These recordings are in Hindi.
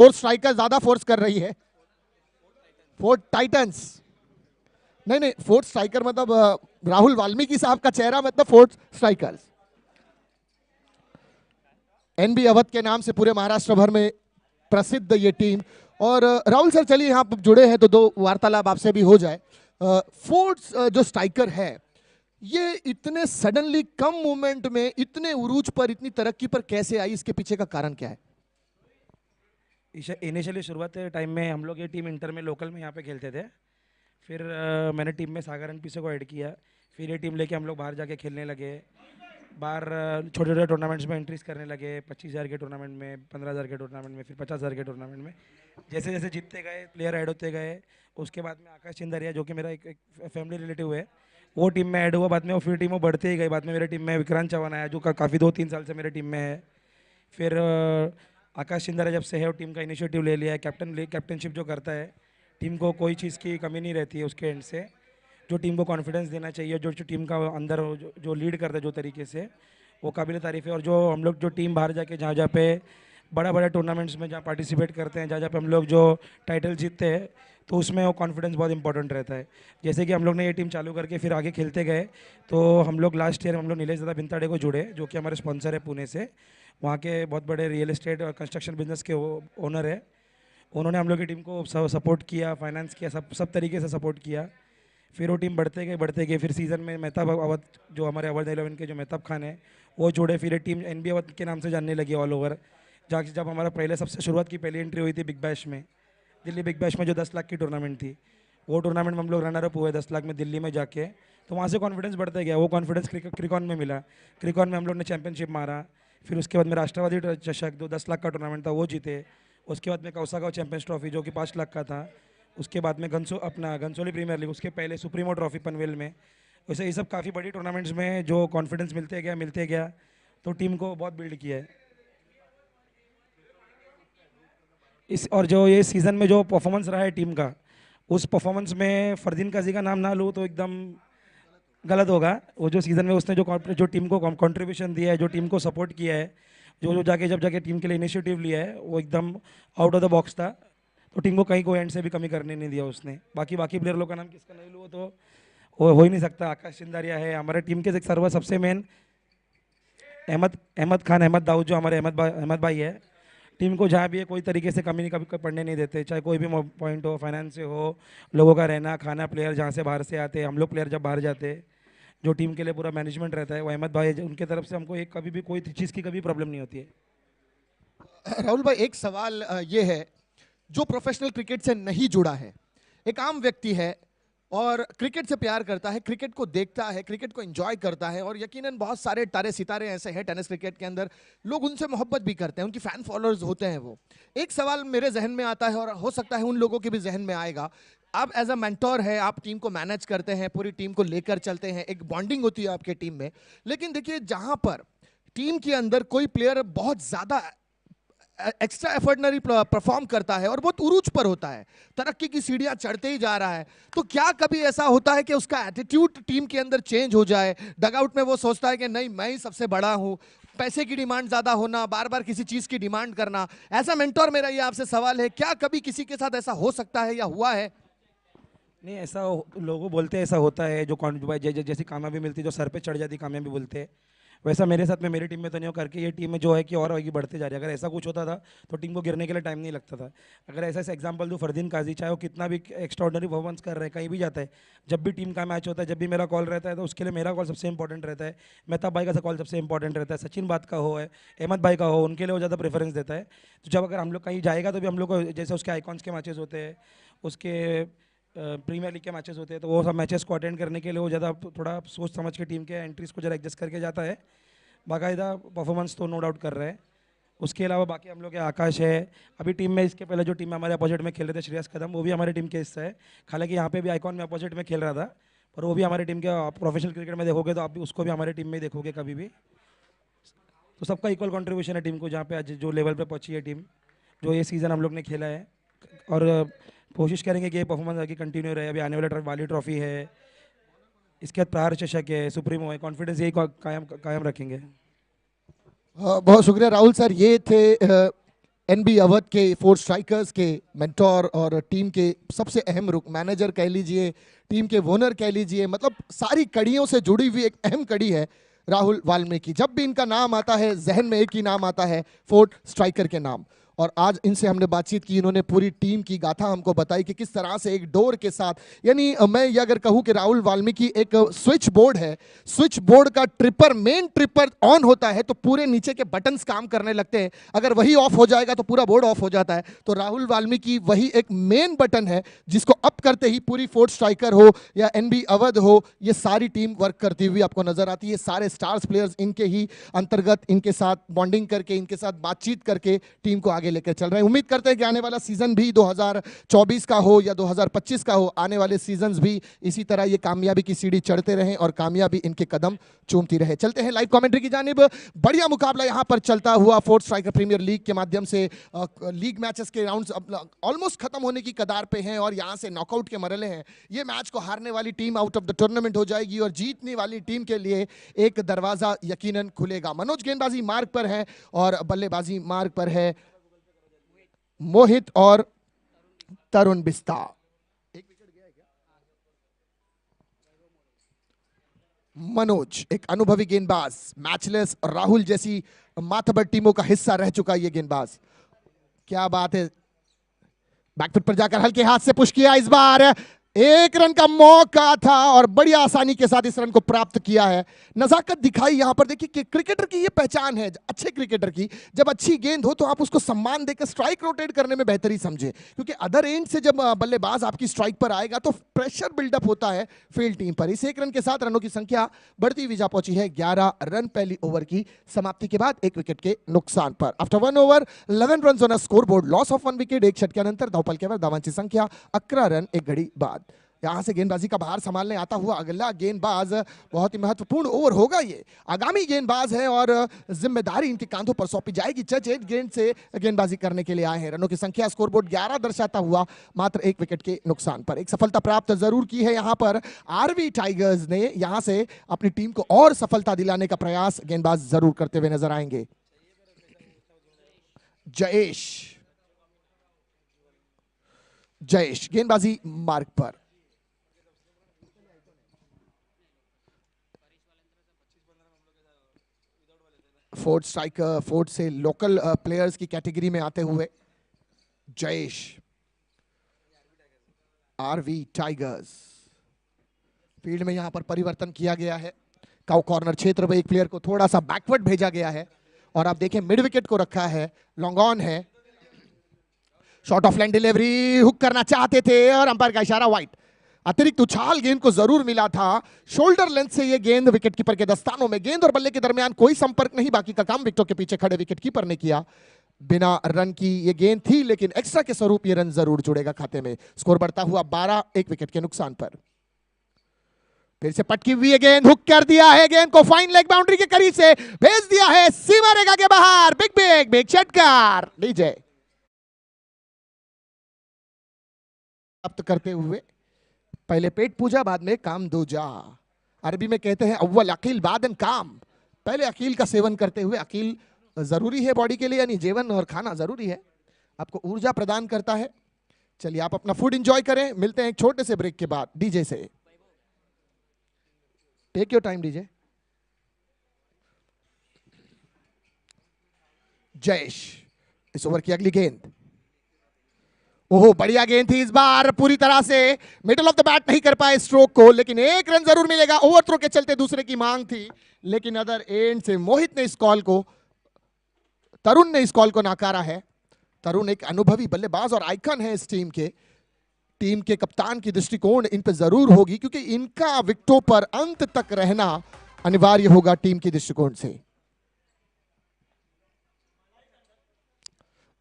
और स्ट्राइकर ज्यादा फोर्स कर रही है। फोर्थ टाइटंस, नहीं नहीं, फोर्थ स्ट्राइकर मतलब राहुल वाल्मीकि साहब का चेहरा, मतलब फोर्थ स्ट्राइकर्स। एनबी अवध के नाम से पूरे महाराष्ट्र भर में प्रसिद्ध ये टीम। और राहुल सर, चलिए यहाँ पर जुड़े हैं तो दो वार्तालाप आपसे भी हो जाए। फोर्थ जो स्ट्राइकर है, ये इतने सडनली कम मूवमेंट में इतने उरूज पर, इतनी तरक्की पर कैसे आई? इसके पीछे का कारण क्या है? इनिशियली शुरुआत टाइम में हम लोग ये टीम इंटर में लोकल में यहाँ पे खेलते थे। फिर मैंने टीम में सागर एंड पीसे को ऐड किया। फिर ये टीम लेके हम लोग बाहर जाके खेलने लगे। बाहर छोटे छोटे टूर्नामेंट्स में एंट्रीज करने लगे, 25,000 के टूर्नामेंट में, 15,000 के टूर्नामेंट में, फिर 50,000 के टूर्नामेंट में। जैसे जैसे जीतते गए, प्लेयर ऐड होते गए। उसके बाद में आकाश चिंदरिया, जो कि मेरा एक फैमिली रिलेटिव है, वो टीम में ऐड हुआ। बाद में वो फिर टीम वो बढ़ते ही गई। बाद में मेरे टीम में विक्रांत चौहान आया, जो काफ़ी 2-3 साल से मेरे टीम में है। फिर आकाश चिंदरिया जब से है, वो टीम का इनिशिएटिव ले लिया है। कैप्टनशिप जो करता है, टीम को कोई चीज़ की कमी नहीं रहती है उसके एंड से। जो टीम को कॉन्फिडेंस देना चाहिए, जो जो टीम का अंदर जो लीड करता है जो तरीके से, वो काबिल तारीफ़ है। और जो हम लोग जो टीम बाहर जाके जहाँ जहाँ पे बड़ा बड़ा टूर्नामेंट्स में जहाँ पार्टिसिपेट करते हैं, जहाँ जहाँ पे हम लोग जो टाइटल जीतते हैं, तो उसमें वो कॉन्फिडेंस बहुत इंपॉर्टेंट रहता है। जैसे कि हम लोग ने ये टीम चालू करके फिर आगे खेलते गए, तो हम लोग लास्ट ईयर हम लोग नीलेश दादा भिंताड़े को जुड़े, जो कि हमारे स्पॉन्सर है पुणे से। वहाँ के बहुत बड़े रियल एस्टेट और कंस्ट्रक्शन बिजनेस के ओनर है। उन्होंने हम लोग की टीम को सपोर्ट किया, फाइनेंस किया, सब तरीके से सपोर्ट किया। फिर वो टीम बढ़ते गए। फिर सीज़न में मेहताब अवध, जो हमारे अवध 11 के जो मेहताब खान है, वो जुड़े। फिर ये टीम एनबी अवध के नाम से जानने लगी ऑल ओवर। जाके जब हमारा पहले सबसे शुरुआत की पहली एंट्री हुई थी बिग बैश में, दिल्ली बिग बैश में, जो 10 लाख की टूर्नामेंट थी, वो टूर्नामेंट में हम लोग रनर अप हुए 10 लाख में दिल्ली में जाके। तो वहाँ से कॉन्फिडेंस बढ़ता गया। वो कॉन्फिडेंस क्रिकॉन में मिला। क्रिकॉन में हम लोग ने चैंपियनशिप मारा। फिर उसके बाद में राष्ट्रवादी चषक, जो 10 लाख का टूर्नामेंट था, वो जीते। उसके बाद में कौसागांव चैंपियंस ट्रॉफी, जो कि 5 लाख का था। उसके बाद में घनसोली प्रीमियर लीग, उसके पहले सुप्रीमो ट्रॉफी पनवेल में। वैसे ये सब काफ़ी बड़ी टूर्नामेंट्स में जो कॉन्फिडेंस मिलते गया, तो टीम को बहुत बिल्ड किया है इस। और जो ये सीज़न में जो परफॉर्मेंस रहा है टीम का, उस परफॉर्मेंस में फरदीन काजी का नाम ना लूँ तो एकदम गलत होगा। वो जो सीज़न में उसने जो टीम को कंट्रीब्यूशन दिया है, जो टीम को सपोर्ट किया है, जो जो जाके जब जाके टीम के लिए इनिशिएटिव लिया है, वो एकदम आउट ऑफ द बॉक्स था। तो टीम को कहीं कोई एंड से भी कमी करने नहीं दिया उसने। बाकी बाकी प्लेयर लोग का नाम किसका नहीं लूँ तो वो हो ही नहीं सकता। आकाश चिंदारिया है हमारे टीम के सर्वर सबसे मेन। अहमद अहमद खान, अहमद दाऊद, जो हमारे अहमद भाई है, टीम को जहाँ भी है कोई तरीके से कमी नहीं कभी पड़ने नहीं देते। चाहे कोई भी पॉइंट हो, फाइनेंस से हो, लोगों का रहना खाना, प्लेयर जहाँ से बाहर से आते, हम लोग प्लेयर जब बाहर जाते, जो टीम के लिए पूरा मैनेजमेंट रहता है, वो अहमद भाई, उनके तरफ से हमको एक कभी भी कोई चीज़ की कभी प्रॉब्लम नहीं होती है। राहुल भाई, एक सवाल ये है, जो प्रोफेशनल क्रिकेट से नहीं जुड़ा है, एक आम व्यक्ति है और क्रिकेट से प्यार करता है, क्रिकेट को देखता है, क्रिकेट को एंजॉय करता है, और यकीनन बहुत सारे तारे सितारे ऐसे हैं टेनिस क्रिकेट के अंदर, लोग उनसे मोहब्बत भी करते हैं, उनकी फैन फॉलोअर्स होते हैं वो। एक सवाल मेरे जहन में आता है और हो सकता है उन लोगों के भी जहन में आएगा। आप एज अ मेंटोर है, आप टीम को मैनेज करते हैं, पूरी टीम को लेकर चलते हैं, एक बॉन्डिंग होती है आपके टीम में। लेकिन देखिए, जहां पर टीम के अंदर कोई प्लेयर बहुत ज्यादा एक्स्ट्रा एफर्टनरी परफॉर्म करता है और बहुत उरूज पर होता है, तरक्की की सीढ़ियां चढ़ते ही जा रहा है, तो क्या कभी ऐसा होता है कि उसका एटीट्यूड टीम के अंदर चेंज हो जाए? डगआउट में वो सोचता है कि नहीं, मैं ही सबसे बड़ा हूं, पैसे की डिमांड ज्यादा होना, बार बार किसी चीज की डिमांड करना। ऐसा मेंटोर, मेरा ये आपसे सवाल है, क्या कभी किसी के साथ ऐसा हो सकता है या हुआ है? नहीं, ऐसा लोगों बोलते हैं, ऐसा होता है। जो जैसी कामयाबी मिलती है, जो सर पे चढ़ जाती कामयाबी बोलते हैं, वैसा मेरे साथ में मेरी टीम में तो नहीं हो करके ये टीम में जो है कि और आगे बढ़ते जा रही है। अगर ऐसा कुछ होता था तो टीम को गिरने के लिए टाइम नहीं लगता था। अगर ऐसा एग्जांपल दूँ, फरदीन काजी, चाहे वो कितना भी एक्स्ट्रॉर्डनरी परफॉर्मेंस कर रहे हैं, कहीं भी जाता है, जब भी टीम का मैच होता है, जब भी मेरा कॉल रहता है, तो उसके लिए मेरा कॉल सबसे इंपॉर्टेंट रहता है। मेहताब भाई का कॉल सबसे इंपॉर्टेंट रहता है, सचिन बात का हो, अहमद भाई का हो, उनके लिए वो ज़्यादा प्रेफरेंस देता है। तो जब अगर हम लोग कहीं जाएगा तो भी हम लोग को, जैसे उसके आइकॉन्स के मैचेस होते हैं, उसके प्रीमियर लीग के मैचेस होते हैं, तो वो सब मैचेस को अटेंड करने के लिए वो ज़्यादा थोड़ा सोच समझ के टीम के एंट्रीज को जरा एडजस्ट करके जाता है। बाकायदा परफॉर्मेंस तो नो डाउट कर रहे हैं। उसके अलावा बाकी हम लोग के आकाश है, अभी टीम में इसके पहले जो टीम में हमारे अपोजिट में खेल रहे थे श्रेयस कदम, वो भी हमारी टीम के हिस्सा है। हालांकि यहाँ पे भी आइकॉन में अपोजिट में खेल रहा था, पर वो भी हमारी टीम के, प्रोफेशनल क्रिकेट में देखोगे तो आप भी उसको भी हमारी टीम में ही देखोगे कभी भी। तो सबका इक्वल कंट्रीब्यूशन है टीम को, जहाँ पे आज जो लेवल पे पहुंची है टीम, जो ये सीज़न हम लोग ने खेला है। और कोशिश करेंगे कि ये परफॉर्मेंस आगे कंटिन्यू रहे। अभी आने वाला वाली ट्रॉफी है, इसके बाद प्रहार चषक है, सुप्रीमो है, कॉन्फिडेंस यही कायम कायम रखेंगे। बहुत शुक्रिया राहुल सर, ये थे एनबी अवध के 4 स्ट्राइकर्स के मेंटोर और टीम के सबसे अहम रुक मैनेजर कह लीजिए, टीम के ओनर कह लीजिए, मतलब सारी कड़ियों से जुड़ी हुई एक अहम कड़ी है राहुल वाल्मीकि। जब भी इनका नाम आता है जहन में एक ही नाम आता है, 4 स्ट्राइकर के नाम। और आज इनसे हमने बातचीत की, इन्होंने पूरी टीम की गाथा हमको बताई कि किस तरह से एक डोर के साथ, यानी मैं ये अगर कहूं कि राहुल वाल्मीकि एक स्विच बोर्ड है, स्विच बोर्ड का ट्रिपर, मेन ट्रिपर ऑन होता है तो पूरे नीचे के बटन्स काम करने लगते हैं, अगर वही ऑफ हो जाएगा तो पूरा बोर्ड ऑफ हो जाता है। तो राहुल वाल्मीकि वही एक मेन बटन है जिसको अप करते ही पूरी 4 स्ट्राइकर हो या एनबी अवध हो, ये सारी टीम वर्क करती हुई आपको नजर आती है। सारे स्टार्स प्लेयर्स इनके ही अंतर्गत, इनके साथ बॉन्डिंग करके, इनके साथ बातचीत करके टीम को आगे लेकर चल रहे हैं। उम्मीद करते हैं कि आने वाला सीजन भी 2024 का हो या 2025 का हो, आने वाले सीजन्स भी इसी तरह ये कामयाबी की सीढ़ी चढ़ते रहें और कामयाबी इनके कदम चूमती रहे। चलते हैं लाइव कमेंट्री की जानिब। बढ़िया मुकाबला यहां पर चलता हुआ 4 स्ट्राइकर प्रीमियर लीग के माध्यम से लीग मैचेस के राउंड्स ऑलमोस्ट खत्म होने की कगार पे हैं और यहां से नॉकआउट के मरहले हैं। ये मैच को हारने वाली team out of the tournament हो जाएगी और जीतने वाली टीम के लिए एक दरवाजा यकीनन खुलेगा। मनोज गेंदबाजी मार्ग पर है और बल्लेबाजी मार्ग पर है मोहित और तरुण बिस्ता। एक विकेट गया है क्या? मनोज एक अनुभवी गेंदबाज, मैचलेस राहुल जैसी माथबर टीमों का हिस्सा रह चुका ये गेंदबाज। क्या बात है, बैकफुट पर जाकर हल्के हाथ से पुश किया, इस बार 1 रन का मौका था और बड़ी आसानी के साथ इस रन को प्राप्त किया है। नजाकत दिखाई यहां पर। देखिए कि क्रिकेटर की ये पहचान है, अच्छे क्रिकेटर की, जब अच्छी गेंद हो तो आप उसको सम्मान देकर स्ट्राइक रोटेट करने में बेहतरी समझे, क्योंकि अदर एंड से जब बल्लेबाज आपकी स्ट्राइक पर आएगा तो प्रेशर बिल्डअप होता है फील्ड टीम पर। इस 1 रन के साथ रनों की संख्या बढ़ती हुई जा पहुंची है 11 रन पहली ओवर की समाप्ति के बाद 1 विकेट के नुकसान पर। After 1 over 11 run on score board, loss of 1 wicket. 1 षटकानंतर धावफलकावर धावांची संख्या 11 रन 1 घड़ी बाद। यहां से गेंदबाजी का भार संभालने आता हुआ अगला गेंदबाज, बहुत ही महत्वपूर्ण ओवर होगा ये, आगामी गेंदबाज है और जिम्मेदारी इनके कांधों पर सौंपी जाएगी। चच 1 गेंद से गेंदबाजी करने के लिए आए हैं। रनों की संख्या स्कोरबोर्ड 11 दर्शाता हुआ मात्र 1 विकेट के नुकसान पर। एक सफलता प्राप्त जरूर की है यहां पर आरवी टाइगर्स ने। यहां से अपनी टीम को और सफलता दिलाने का प्रयास गेंदबाज जरूर करते हुए नजर आएंगे। जयेश गेंदबाजी मार्ग पर। फोर्थ स्ट्राइकर, फोर्थ से लोकल प्लेयर्स की कैटेगरी में आते हुए जयेश, आरवी टाइगर्स। फील्ड में यहां पर परिवर्तन किया गया है। काउ कॉर्नर क्षेत्र में एक प्लेयर को थोड़ा सा बैकवर्ड भेजा गया है और आप देखें मिड विकेट को रखा है, लॉन्ग ऑन है। Short of line delivery, hook करना चाहते थे और अंपायर का इशारा, वाइड। अतिरिक्त उछाल गेंद को जरूर मिला था, शोल्डर लेंथ से यह गेंद विकेटकीपर के दस्तानों में। गेंद और बल्ले के दरमियान कोई संपर्क नहीं, बाकी का काम विकेटों के पीछे खड़े विकेटकीपर ने किया। बिना रन की यह गेंद थी लेकिन एक्स्ट्रा के स्वरूप यह रन जरूर जुड़ेगा खाते में। स्कोर बढ़ता हुआ 12, 1 विकेट के नुकसान पर। फिर से पटकी हुई गेंद, हुक कर दिया है, गेंद को फाइन लेग बाउंड्री के करीब से भेज दिया है, सीमा रेखा के बाहर। बिग षटकार डीजे प्राप्त करते हुए। पहले पेट पूजा बाद में काम दूजा। अरबी में कहते हैं अव्वल अकील बादन काम। पहले अकील का सेवन करते हुए, अकील जरूरी है बॉडी के लिए, यानी जीवन और खाना जरूरी है, आपको ऊर्जा प्रदान करता है। चलिए आप अपना फूड एंजॉय करें, मिलते हैं एक छोटे से ब्रेक के बाद डीजे से। Take your time DJ. Jayesh, इस ओवर की अगली गेंद, ओहो बढ़िया गेंद थी, इस बार पूरी तरह से मिडल ऑफ द बैट नहीं कर पाए स्ट्रोक को, लेकिन 1 रन जरूर मिलेगा। ओवर थ्रो के चलते दूसरे की मांग थी, लेकिन अदर एंड से मोहित ने इस कॉल को, तरुण ने इस कॉल को नकारा है। तरुण एक अनुभवी बल्लेबाज और आइकन है इस टीम के कप्तान की दृष्टिकोण इन पर जरूर होगी, क्योंकि इनका विकेटों पर अंत तक रहना अनिवार्य होगा टीम की दृष्टिकोण से।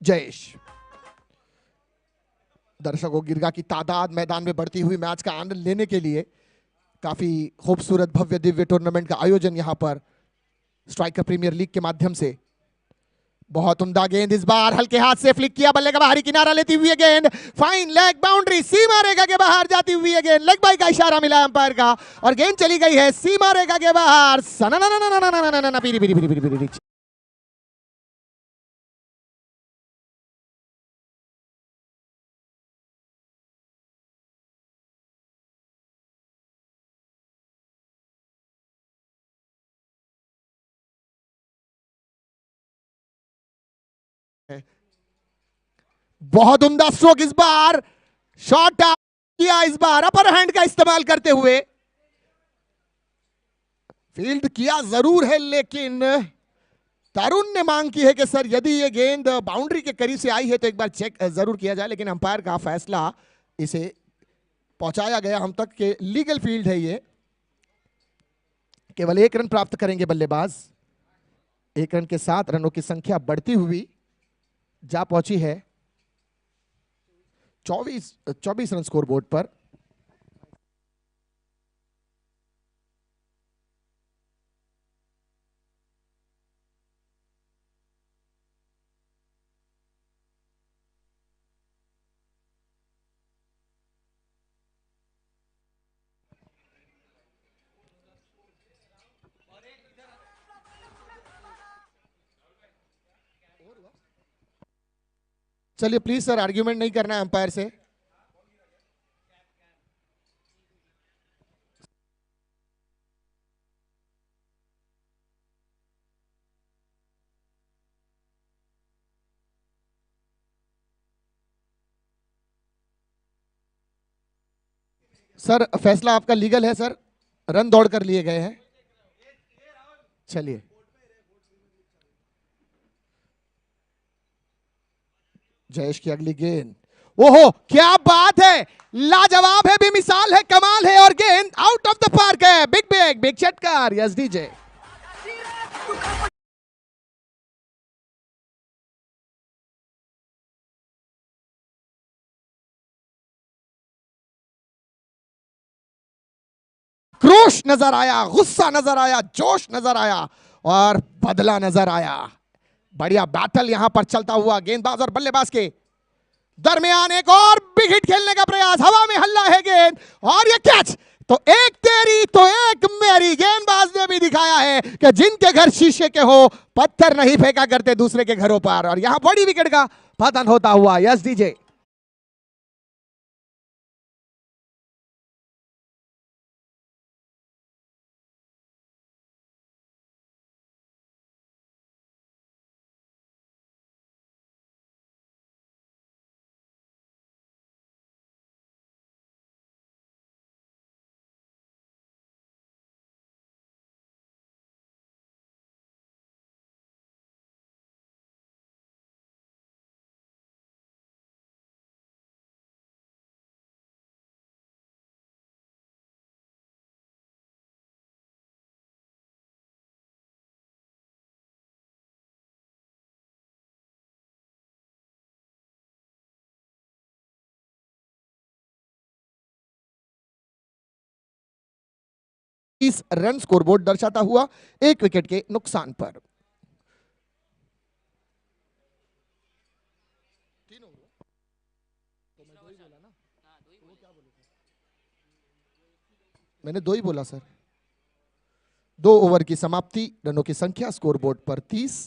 जयेश, दर्शकों गिरगा की तादाद मैदान में बढ़ती हुई मैच का आनंद लेने के लिए काफी खूबसूरत भव्य दिव्य टूर्नामेंट का आयोजन यहां पर स्ट्राइकर प्रीमियर लीग के माध्यम से। बहुत उम्दा गेंद, इस बार हल्के हाथ से फ्लिक किया, बल्ले का बाहरी किनारा लेती हुई गेंद, फाइन लेग बाउंड्री, सीमा रेखा के बाहर जाती हुई गेंद। लेग बाई का इशारा मिला अंपायर का और गेंद चली गई है सीमा रेखा के बाहर। बहुत उम्दा स्ट्रोक इस बार, शॉट किया इस बार अपर हैंड का इस्तेमाल करते हुए। फील्ड किया जरूर है, लेकिन तरुण ने मांग की है कि सर यदि ये गेंद बाउंड्री के करीब से आई है तो एक बार चेक जरूर किया जाए, लेकिन अंपायर का फैसला इसे पहुंचाया गया हम तक कि लीगल फील्ड है ये। केवल 1 रन प्राप्त करेंगे बल्लेबाज। 1 रन के साथ रनों की संख्या बढ़ती हुई जा पहुंची है 24 रन स्कोर बोर्ड पर। चलिए प्लीज सर, आर्ग्यूमेंट नहीं करना है अंपायर से। सर फैसला आपका लीगल है सर, रन दौड़ कर लिए गए हैं। चलिए जयेश की अगली गेंद, ओहो क्या बात है, लाजवाब है, बेमिसाल है, कमाल है, और गेंद आउट ऑफ द पार्क है। बिग बिग षटकार, यस डीजे। क्रोश नजर आया, गुस्सा नजर आया, जोश नजर आया और बदला नजर आया। बढ़िया बैटल यहां पर चलता हुआ गेंदबाज और बल्लेबाज के दरमियान। एक और बिग हिट खेलने का प्रयास, हवा में हल्ला है गेंद और ये कैच। तो एक तेरी तो एक मेरी, गेंदबाज ने भी दिखाया है कि जिनके घर शीशे के हो पत्थर नहीं फेंका करते दूसरे के घरों पर, और यहां बड़ी विकेट का पतन होता हुआ। Yes DJ. इस रन स्कोरबोर्ड दर्शाता हुआ 1 विकेट के नुकसान पर। मैंने 2 ही बोला सर। 2 ओवर की समाप्ति, रनों की संख्या स्कोरबोर्ड पर 30।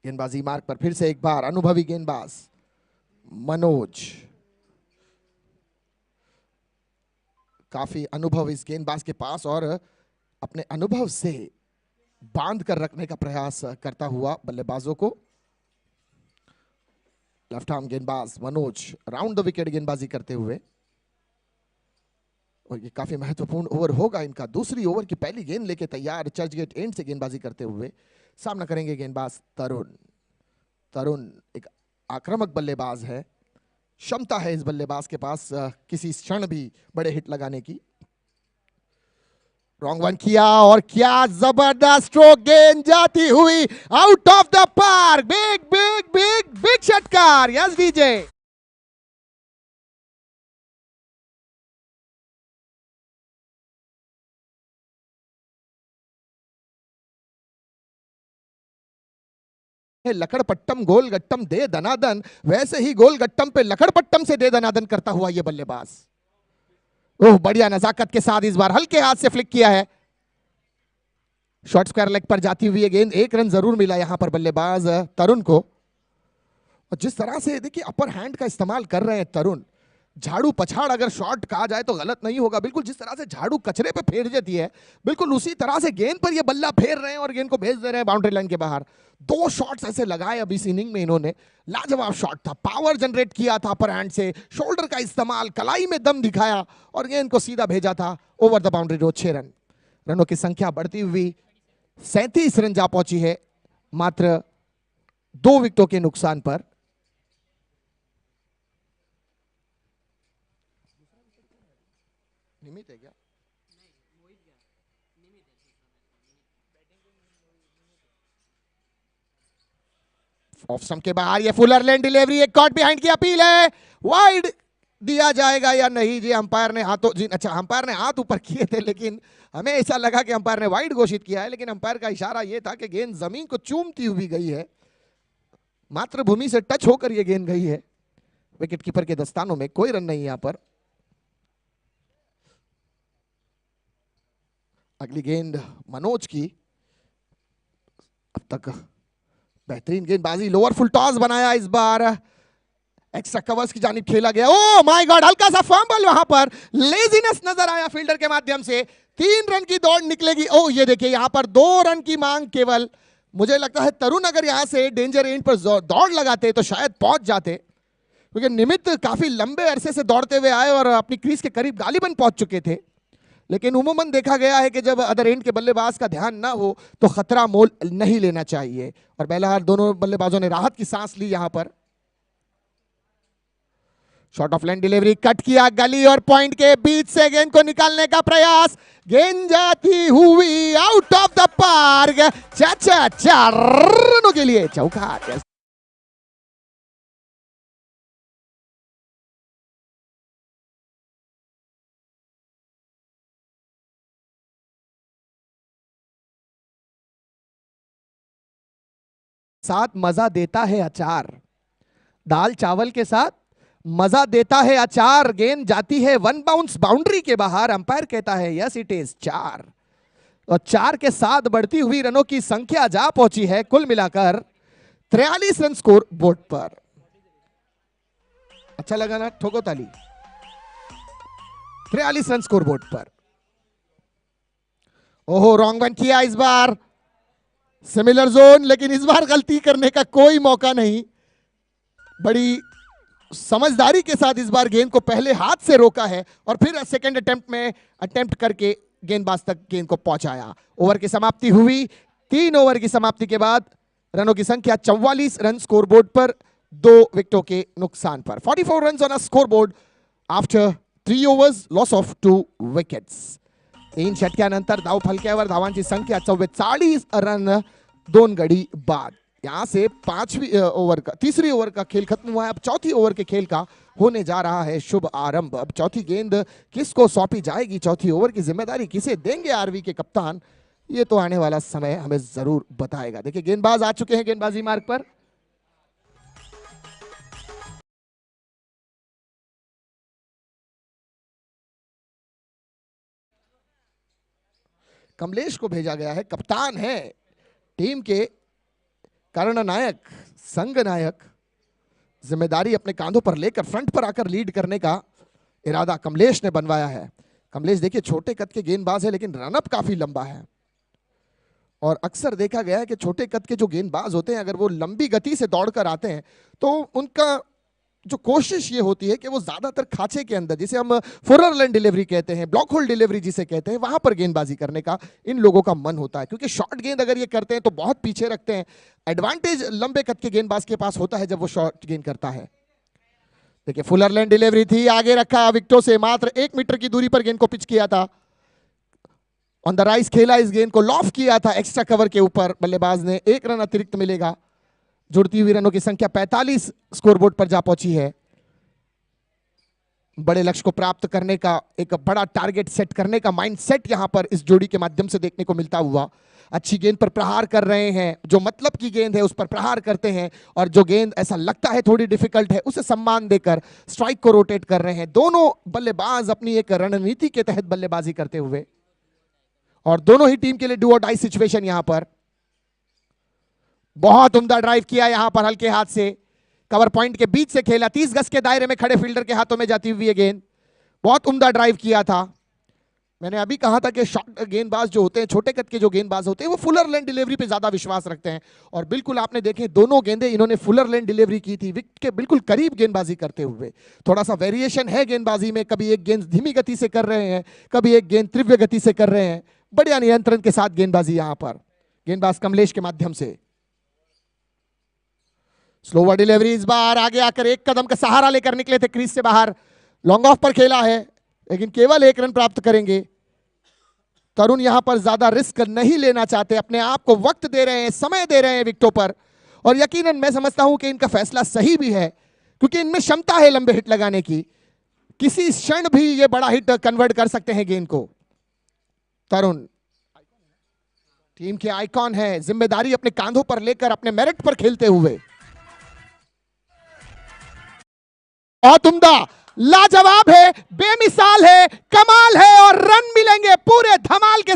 गेंदबाजी मार्ग पर फिर से एक बार अनुभवी गेंदबाज मनोज। काफी अनुभव इस गेंदबाज के पास और अपने अनुभव से बांध कर रखने का प्रयास करता हुआ बल्लेबाजों को। लेफ्ट आर्म गेंदबाज मनोज राउंड द विकेट गेंदबाजी करते हुए, और ये काफी महत्वपूर्ण ओवर होगा इनका। दूसरी ओवर की पहली गेंद लेके तैयार चर्चगेट एंड से गेंदबाजी करते हुए सामना करेंगे गेंदबाज तरुण। तरुण एक आक्रामक बल्लेबाज है, क्षमता है इस बल्लेबाज के पास किसी क्षण भी बड़े हिट लगाने की। रॉन्ग वन किया और क्या जबरदस्त स्ट्रोक, गेंद जाती हुई out of the park. Big big big big षटकार, यस डीजे। लकड़पट्टम गोल गट्टम दे दनादन, वैसे ही गोल गट्टम पे लकड़पट्टम से दे दनादन करता हुआ यह बल्लेबाज। ओह बढ़िया नजाकत के साथ इस बार हल्के हाथ से फ्लिक किया है। शॉर्ट स्क्वायर लेग पर जाती हुई गेंद, 1 रन जरूर मिला यहां पर बल्लेबाज तरुण को। और जिस तरह से देखिए अपर हैंड का इस्तेमाल कर रहे हैं तरुण, झाड़ू पछाड़ अगर शॉट कहा जाए तो गलत नहीं होगा, बिल्कुल जिस तरह से झाड़ू कचरे पे फेर देती है, बिल्कुल उसी तरह से गेंद पर ये बल्ला फेर रहे हैं और गेंद को भेज दे रहे हैं बाउंड्री लाइन के बाहर। 2 शॉट्स ऐसे लगाए अभी इस इनिंग में इन्होंने, लाजवाब शॉट था, पावर जनरेट किया था अपर हैंड से, शोल्डर का इस्तेमाल, कलाई में दम दिखाया और गेंद को सीधा भेजा था over the boundary rope. 6 run. रनों की संख्या बढ़ती हुई 37 रन जा पहुंची है, मात्र 2 विकेटों के नुकसान पर। निमित है क्या? ऑफ स्टंप के बाहर ये फुलर लेन डिलीवरी, एक कॉट बिहाइंड की अपील है, वाइड दिया जाएगा या नहीं? जी अंपायर ने हाथों, जी अच्छा अंपायर ने हाथ ऊपर किए थे, लेकिन हमें ऐसा लगा कि अंपायर ने वाइड घोषित किया है, लेकिन अंपायर का इशारा यह था कि गेंद जमीन को चूमती हुई गई है, मातृभूमि से टच होकर यह गेंद गई है। विकेट कीपर के दस्तानों में कोई रन नहीं यहां पर। अगली गेंद मनोज की, अब तक बेहतरीन गेंदबाजी, लोअर फुल टॉस बनाया, इस बार एक्स्ट्रा कवर्स की जानिब खेला गया। ओ माय गॉड, हल्का सा फंबल, वहां पर लेजीनेस नजर आया फील्डर के माध्यम से। 3 रन की दौड़ निकलेगी। ओ ये देखिए यहां पर 2 रन की मांग केवल। मुझे लगता है तरुण अगर यहां से डेंजर एंड पर दौड़ लगाते तो शायद पहुंच जाते, क्योंकि निमित्त काफी लंबे अरसे से दौड़ते हुए आए और अपनी क्रीज के करीब गालिबन पहुंच चुके थे, लेकिन उमूमन देखा गया है कि जब अदर एंड के बल्लेबाज का ध्यान ना हो तो खतरा मोल नहीं लेना चाहिए। और बहरहाल दोनों बल्लेबाजों ने राहत की सांस ली यहां पर। Short of line delivery, cut किया गली और पॉइंट के बीच से गेंद को निकालने का प्रयास, गेंद जाती हुई आउट ऑफ द पार्क। 4 रनों के लिए चौका। साथ मजा देता है अचार, दाल चावल के साथ मजा देता है अचार। गेंद जाती है 1 बाउंस बाउंड्री के बाहर, अंपायर कहता है यस इट इज 4, और 4 के साथ बढ़ती हुई रनों की संख्या जा पहुंची है कुल मिलाकर 43 रन स्कोर बोर्ड पर। अच्छा लगा ना, ठोको ताली। 43 रन स्कोर बोर्ड पर। ओहो रॉन्ग वन किया इस बार, सिमिलर जोन, लेकिन इस बार गलती करने का कोई मौका नहीं। बड़ी समझदारी के साथ इस बार गेंद को पहले हाथ से रोका है और फिर सेकंड अटेम्प्ट करके गेंदबाज तक गेंद को पहुंचाया। ओवर की समाप्ति हुई। 3 ओवर की समाप्ति के बाद रनों की संख्या 44 रन स्कोरबोर्ड पर, 2 विकेटों के नुकसान पर। 44 run on a scoreboard after 3 overs, loss of 2 wickets. 3 षटक्यानंतर धाव फलक्यावर धावांची संख्या 44 रन 2 गडी बाद। यहां से 3री ओवर का खेल खत्म हुआ है। अब 4थी ओवर के खेल का होने जा रहा है शुभ आरंभ। अब 4थी गेंद किसको सौंपी जाएगी, 4थी ओवर की जिम्मेदारी किसे देंगे आरवी के कप्तान, ये तो आने वाला समय हमें जरूर बताएगा। देखिए गेंदबाज आ चुके हैं गेंदबाजी मार्ग पर। कमलेश को भेजा गया है, कप्तान है टीम के, कर्ण नायक, संघ नायक, जिम्मेदारी अपने कांधों पर लेकर फ्रंट पर आकर लीड करने का इरादा कमलेश ने बनवाया है। कमलेश देखिए छोटे कद के गेंदबाज है, लेकिन रनअप काफी लंबा है, और अक्सर देखा गया है कि छोटे कद के जो गेंदबाज होते हैं अगर वो लंबी गति से दौड़कर आते हैं तो उनका जो कोशिश ये होती है कि वो ज्यादातर खांचे के अंदर, जिसे हम फुलर लेन डिलीवरी कहते हैं, ब्लॉक होल डिलीवरी जिसे कहते हैं, वहां पर गेंदबाजी करने का इन लोगों का मन होता है, क्योंकि शॉर्ट गेंद अगर ये करते हैं तो बहुत पीछे रखते हैं। एडवांटेज लंबे कद के गेंदबाज के पास होता है जब वो शॉर्ट गेंद करता है। देखिए फुलर लेन डिलीवरी थी, आगे रखा विकेटों से मात्र 1 मीटर की दूरी पर गेंद को पिच किया था, ऑन द राइज खेला, इस गेंद को लॉफ किया था एक्स्ट्रा कवर के ऊपर, बल्लेबाज ने 1 रन अतिरिक्त मिलेगा। जुड़ती हुई रनों की संख्या 45 स्कोरबोर्ड पर जा पहुंची है। बड़े लक्ष्य को प्राप्त करने का, एक बड़ा टारगेट सेट करने का माइंडसेट यहां पर इस जोड़ी के माध्यम से देखने को मिलता हुआ। अच्छी गेंद पर प्रहार कर रहे हैं, जो मतलब की गेंद है उस पर प्रहार करते हैं, और जो गेंद ऐसा लगता है थोड़ी डिफिकल्ट है उसे सम्मान देकर स्ट्राइक को रोटेट कर रहे हैं। दोनों बल्लेबाज अपनी एक रणनीति के तहत बल्लेबाजी करते हुए, और दोनों ही टीम के लिए डू और डाई सिचुएशन। यहां पर बहुत उम्दा ड्राइव किया यहां पर हल्के हाथ से, कवर पॉइंट के बीच से खेला, 30 गज के दायरे में खड़े फील्डर के हाथों में जाती हुई है गेंद। बहुत उम्दा ड्राइव किया था। मैंने अभी कहा था कि शॉर्ट गेंदबाज जो होते हैं, छोटे कद के जो गेंदबाज होते हैं, वो फुलर लेन डिलीवरी पे ज्यादा विश्वास रखते हैं। और बिल्कुल आपने देखे दोनों गेंदें इन्होंने फुलर लेन डिलीवरी की थी, विकेट के बिल्कुल करीब गेंदबाजी करते हुए। थोड़ा सा वेरिएशन है गेंदबाजी में, कभी एक गेंद धीमी गति से कर रहे हैं, कभी एक गेंद तीव्र गति से कर रहे हैं। बढ़िया नियंत्रण के साथ गेंदबाजी यहां पर गेंदबाज कमलेश के माध्यम से। स्लोवर डिलीवरी, इस बार आगे आकर एक कदम का सहारा लेकर निकले थे क्रीज से बाहर। लॉन्ग ऑफ पर खेला है लेकिन केवल 1 रन प्राप्त करेंगे। तरुण यहां पर ज्यादा रिस्क नहीं लेना चाहते, अपने आप को वक्त दे रहे हैं, समय दे रहे हैं विकेटों पर। और यकीनन मैं समझता हूं कि इनका फैसला सही भी है, क्योंकि इनमें क्षमता है लंबे हिट लगाने की। किसी क्षण भी ये बड़ा हिट कन्वर्ट कर सकते हैं गेंद को। तरुण टीम के आइकॉन है, जिम्मेदारी अपने कांधों पर लेकर अपने मेरिट पर खेलते हुए। बहुत उम्दा, लाजवाब है, बेमिसाल है, कमाल है और रन मिलेंगे पूरे धमाल के।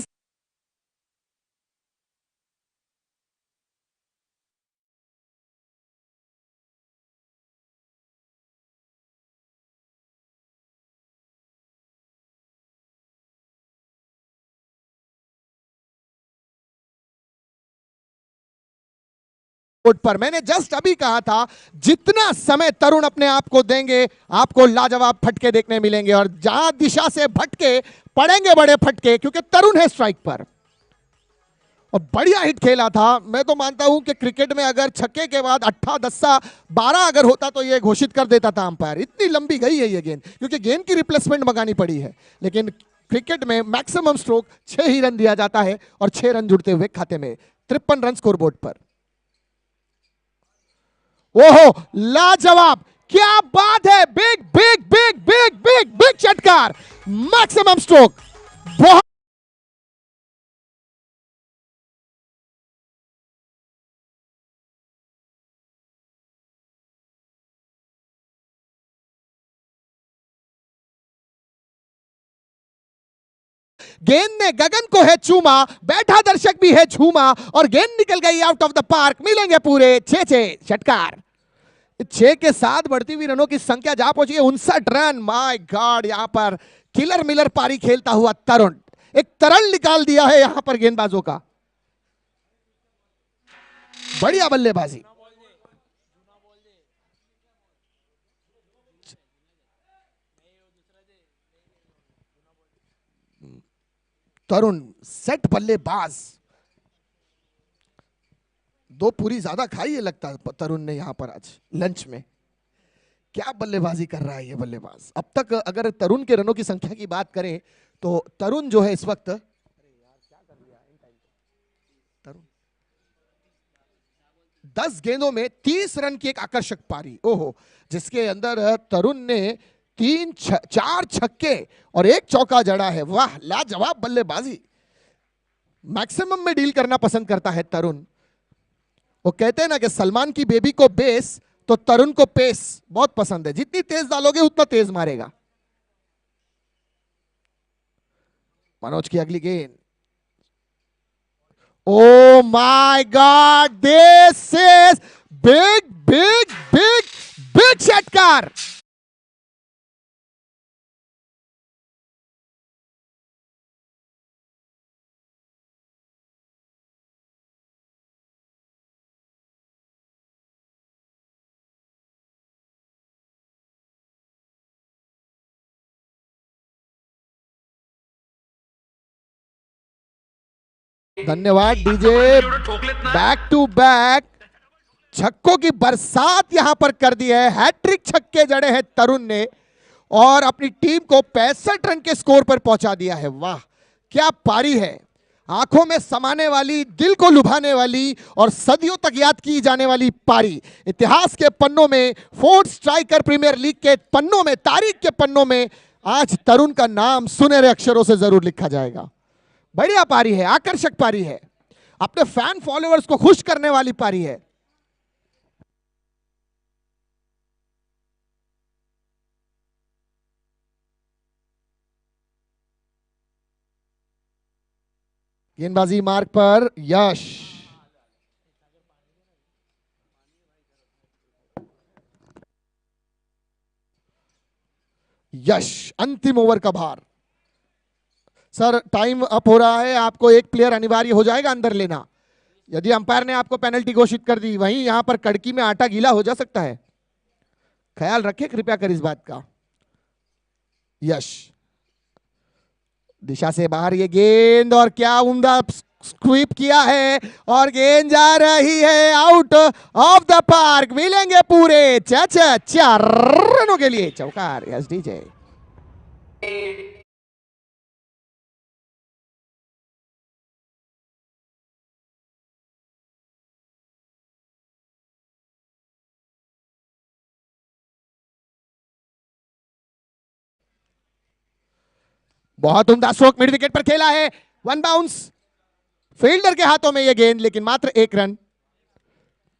पर मैंने जस्ट अभी कहा था, जितना समय तरुण अपने आप को देंगे आपको लाजवाब फटके देखने मिलेंगे। और जहां दिशा से भटके पड़ेंगे बड़े फटके, क्योंकि तरुण है स्ट्राइक पर। और बढ़िया हिट खेला था। मैं तो मानता हूं कि क्रिकेट में अगर छक्के के बाद 8 10 12 अगर होता तो यह घोषित कर देता था अंपायर। इतनी लंबी गई है यह गेंद, क्योंकि गेंद की रिप्लेसमेंट मंगानी पड़ी है। लेकिन क्रिकेट में मैक्सिमम स्ट्रोक 6 ही रन दिया जाता है और 6 रन जुड़ते हुए खाते में। 53 रन स्कोरबोर्ड पर। ओहो, लाजवाब, क्या बात है, big big big big big big चटकार, मैक्सिमम स्ट्रोक। बहुत गेंद ने गगन को है चूमा, बैठा दर्शक भी है झूमा और गेंद निकल गई आउट ऑफ द पार्क। मिलेंगे पूरे 6 षटकार। 6 के साथ बढ़ती हुई रनों की संख्या जा पहुंची है 59 रन। माय गॉड, यहां पर किलर मिलर पारी खेलता हुआ तरुण एक तरल निकाल दिया है यहां पर गेंदबाजों का। बढ़िया बल्लेबाजी। तरुण सेट बल्लेबाज, 2 पूरी ज्यादा खाई है लगता है तरुण ने यहां पर आज लंच में। क्या बल्लेबाजी कर रहा है ये बल्लेबाज। अब तक अगर तरुण के रनों की संख्या की बात करें तो तरुण जो है इस वक्त, तरुण 10 गेंदों में 30 रन की एक आकर्षक पारी। ओहो, जिसके अंदर तरुण ने 4 छक्के और 1 चौका जड़ा है। वाह, लाजवाब बल्लेबाजी। मैक्सिमम में डील करना पसंद करता है तरुण। वो कहते हैं ना कि सलमान की बेबी को बेस, तो तरुण को पेस बहुत पसंद है। जितनी तेज डालोगे उतना तेज मारेगा। मनोज की अगली गेंद। Oh my God, this is big big big big षटकार। धन्यवाद डीजे। बैक टू बैक छक्कों की बरसात यहां पर कर दी है। हैट्रिक छक्के जड़े हैं तरुण ने और अपनी टीम को 65 रन के स्कोर पर पहुंचा दिया है। वाह, क्या पारी है। आंखों में समाने वाली, दिल को लुभाने वाली और सदियों तक याद की जाने वाली पारी। इतिहास के पन्नों में, फोर्थ स्ट्राइकर प्रीमियर लीग के पन्नों में, तारीख के पन्नों में आज तरुण का नाम सुनहरे अक्षरों से जरूर लिखा जाएगा। बढ़िया पारी है, आकर्षक पारी है, अपने फैन फॉलोअर्स को खुश करने वाली पारी है। गेंदबाजी मार्ग पर यश। यश, अंतिम ओवर का भार। सर टाइम अप हो रहा है, आपको एक प्लेयर अनिवार्य हो जाएगा अंदर लेना। यदि अंपायर ने आपको पेनल्टी घोषित कर दी, वहीं यहां पर कड़की में आटा गीला हो जा सकता है, ख्याल रखें कृपया कर इस बात का। यश, दिशा से बाहर ये गेंद, और क्या उम्दा स्वीप किया है, और गेंद जा रही है आउट ऑफ द पार्क। मिलेंगे पूरे चार रनों के लिए चौकार। Yes DJ. बहुत उम्दा स्ट्रोक मिड विकेट पर खेला है, वन बाउंस, फील्डर के हाथों में यह गेंद, लेकिन मात्र एक रन।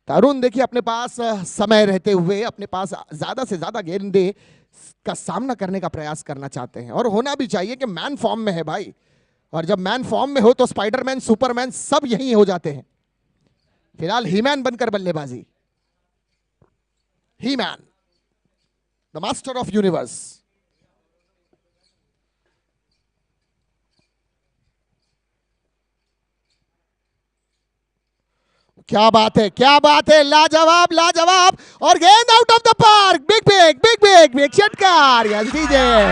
तरुण देखिए अपने पास समय रहते हुए अपने पास ज्यादा से ज्यादा गेंदे का सामना करने का प्रयास करना चाहते हैं, और होना भी चाहिए कि मैन फॉर्म में है भाई, और जब मैन फॉर्म में हो तो स्पाइडरमैन सुपरमैन सब यही हो जाते हैं। फिलहाल हीमैन बनकर बल्लेबाजी, He-Man the master of universe. क्या बात है, क्या बात है, लाजवाब लाजवाब, और गेंद out of the park. Big big big big big षटकार। Yes DJ.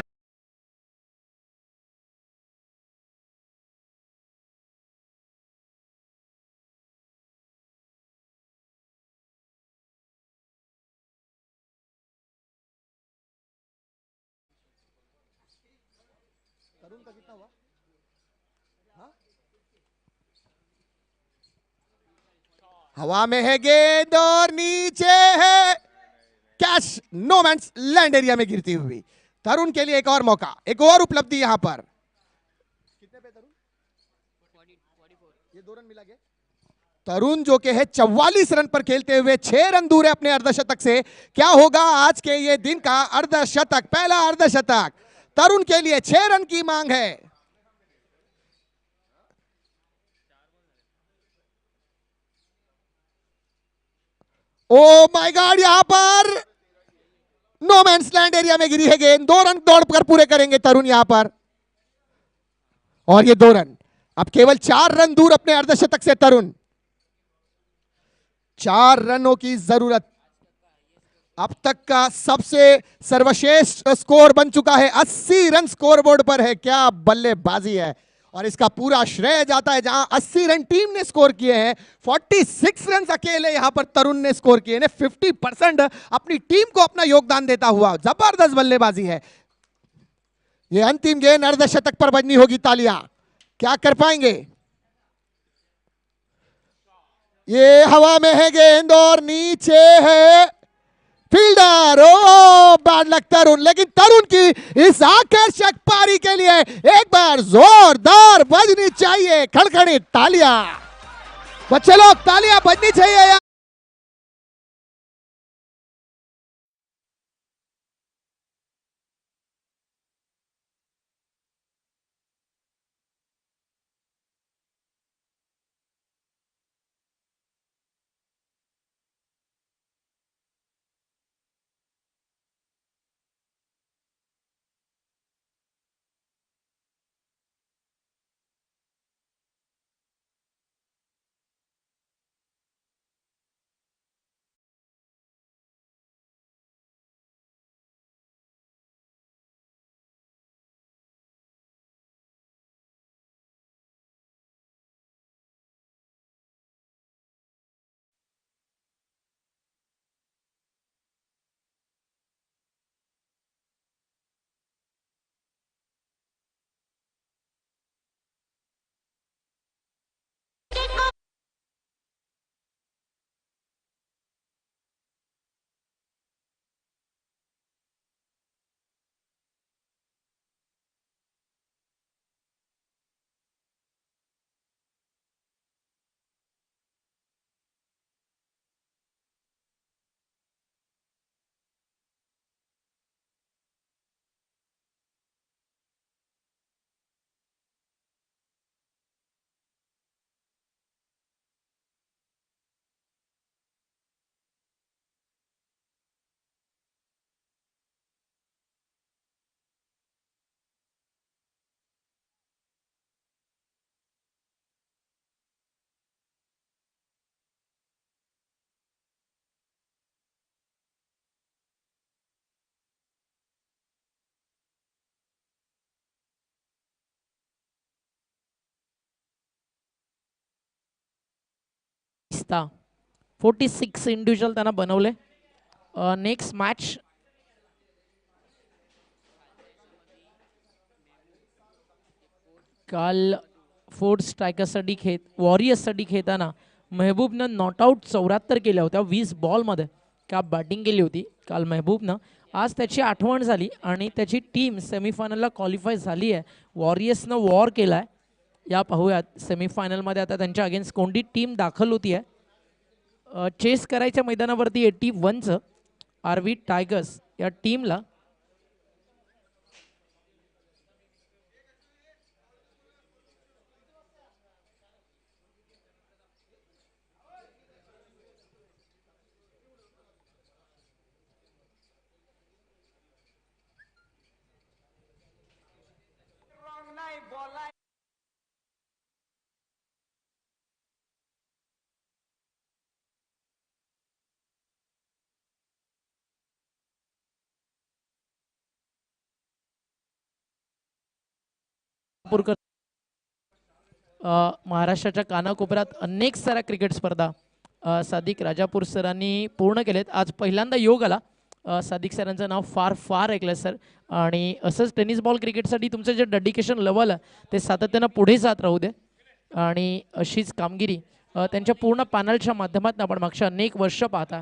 हवा में है गेंद और नीचे है catch, no man's land area में गिरती हुई। तरुण के लिए एक और मौका, एक और उपलब्धि यहां पर। कितने पे तरुण? ये 2 रन मिला गया। तरुण जो के है 44 रन पर खेलते हुए 6 रन दूर है अपने अर्धशतक से। क्या होगा आज के ये दिन का अर्धशतक, पहला अर्धशतक तरुण के लिए 6 रन की मांग है। ओ माय गॉड, यहां पर नो मैंस लैंड एरिया में गिरी है गेंद। 2 रन दौड़कर पूरे करेंगे तरुण यहां पर, और ये 2 रन, अब केवल 4 रन दूर अपने अर्धशतक से तरुण। 4 रनों की जरूरत, अब तक का सबसे सर्वश्रेष्ठ स्कोर बन चुका है। 80 रन स्कोरबोर्ड पर है, क्या बल्लेबाजी है, और इसका पूरा श्रेय जाता है जहां 80 रन टीम ने स्कोर किए हैं, 46 रन अकेले यहां पर तरुण ने स्कोर किए हैं। 50% अपनी टीम को अपना योगदान देता हुआ जबरदस्त बल्लेबाजी है। ये अंतिम गेंद अर्धशतक पर बजनी होगी तालियां, क्या कर पाएंगे? ये हवा में है गेंद और नीचे है फील्डर। ओ बैड लक तरुण, लेकिन तरुण की इस आकर्षक पारी के लिए एक बार जोरदार बजनी चाहिए खड़खड़ी तालियां। बच्चे लोग तालियां बजनी चाहिए। आता 46 इंडिव्हिज्युअल त्यांना बनवले. नेक्स्ट मॅच काल फोर्थ स्ट्रायकरसाठी वॉरियर्ससाठी खेळताना मेहबूबनं नॉट आऊट 74 केल्या होत्या 20 बॉलमध्ये. का बॅटिंग केली होती काल मेहबूबनं. आज त्याची आठवण झाली आणि त्याची टीम सेमीफायनलला क्वालिफाय झाली आहे. वॉरियर्सनं वॉर केला आहे. या पाहूयात सेमीफायनलमध्ये आता त्यांच्या अगेन्स्ट कोणती टीम दाखल होती आहे. चेस करायच्या मैदानावरती 81चं आरवी टायगर्स या टीमला महाराष्ट्राच्या कानाकोपऱ्यात अनेक साऱ्या क्रिकेट स्पर्धा सादिक राजापूर सरांनी पूर्ण केलेत. आज पहिल्यांदा योग आला. सादिक सरांचं नाव फार फार ऐकलं सर. आणि असंच टेनिस बॉल क्रिकेटसाठी तुमचं जे डेडिकेशन लेवल आहे ते सातत्यानं पुढे जात राहू दे. आणि अशीच कामगिरी त्यांच्या पूर्ण पॅनलच्या माध्यमातून आपण मागच्या अनेक वर्ष पाहता.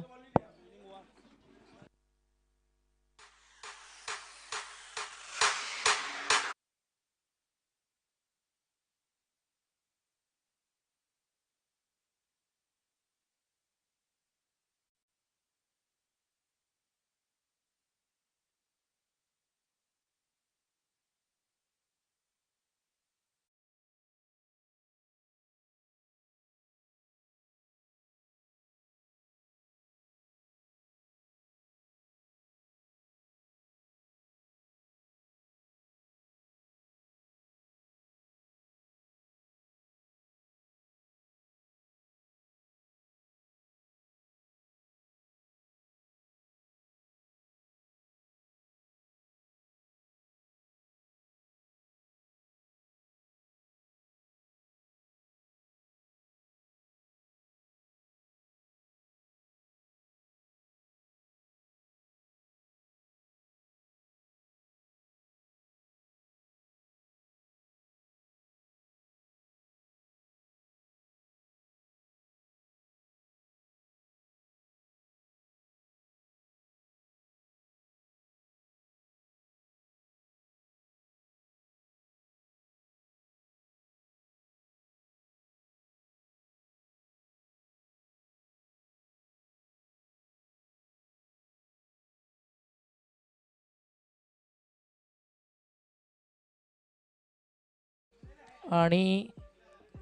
आणि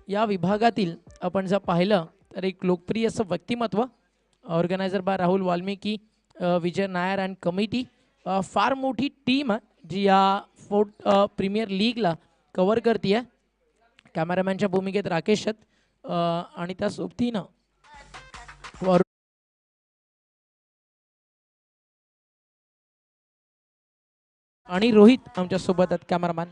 या विभागातील आपण जर पाहिलं तर एक लोकप्रिय असं व्यक्तिमत्व organiser by Rahul Valmiki, Vijay Nair and committee. फार मोठी टीम आहे जी या फोर्थ प्रीमियर लीगला कव्हर करते आहे. कॅमेरामॅनच्या भूमिकेत राकेश आहेत आणि त्या सोबतीनं आणि रोहित आमच्या सोबत आहेत कॅमेरामॅन.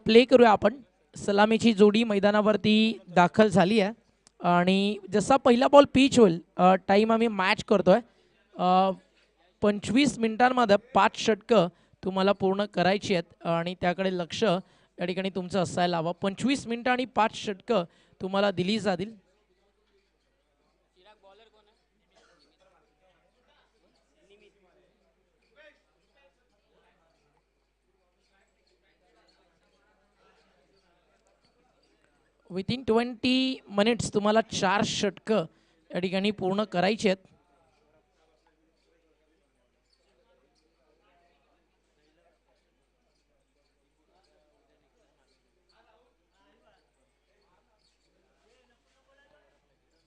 प्ले करूया आपण. सलामीची जोडी मैदानावरती दाखल झाली आहे आणि जसा पहिला बॉल पिच होईल टाइम आम्ही मॅच करतोय. 25 मिनिटांमध्ये 5 षटकं तुम्हाला पूर्ण करायची आहेत आणि त्याकडे लक्ष या ठिकाणी तुमचं असायला हवं. 25 मिनिटं आणि 5 षटकं तुम्हाला दिली जातील. विथिन 20 मिनिट्स तुम्हाला 4 षटकं या ठिकाणी पूर्ण करायची आहेत.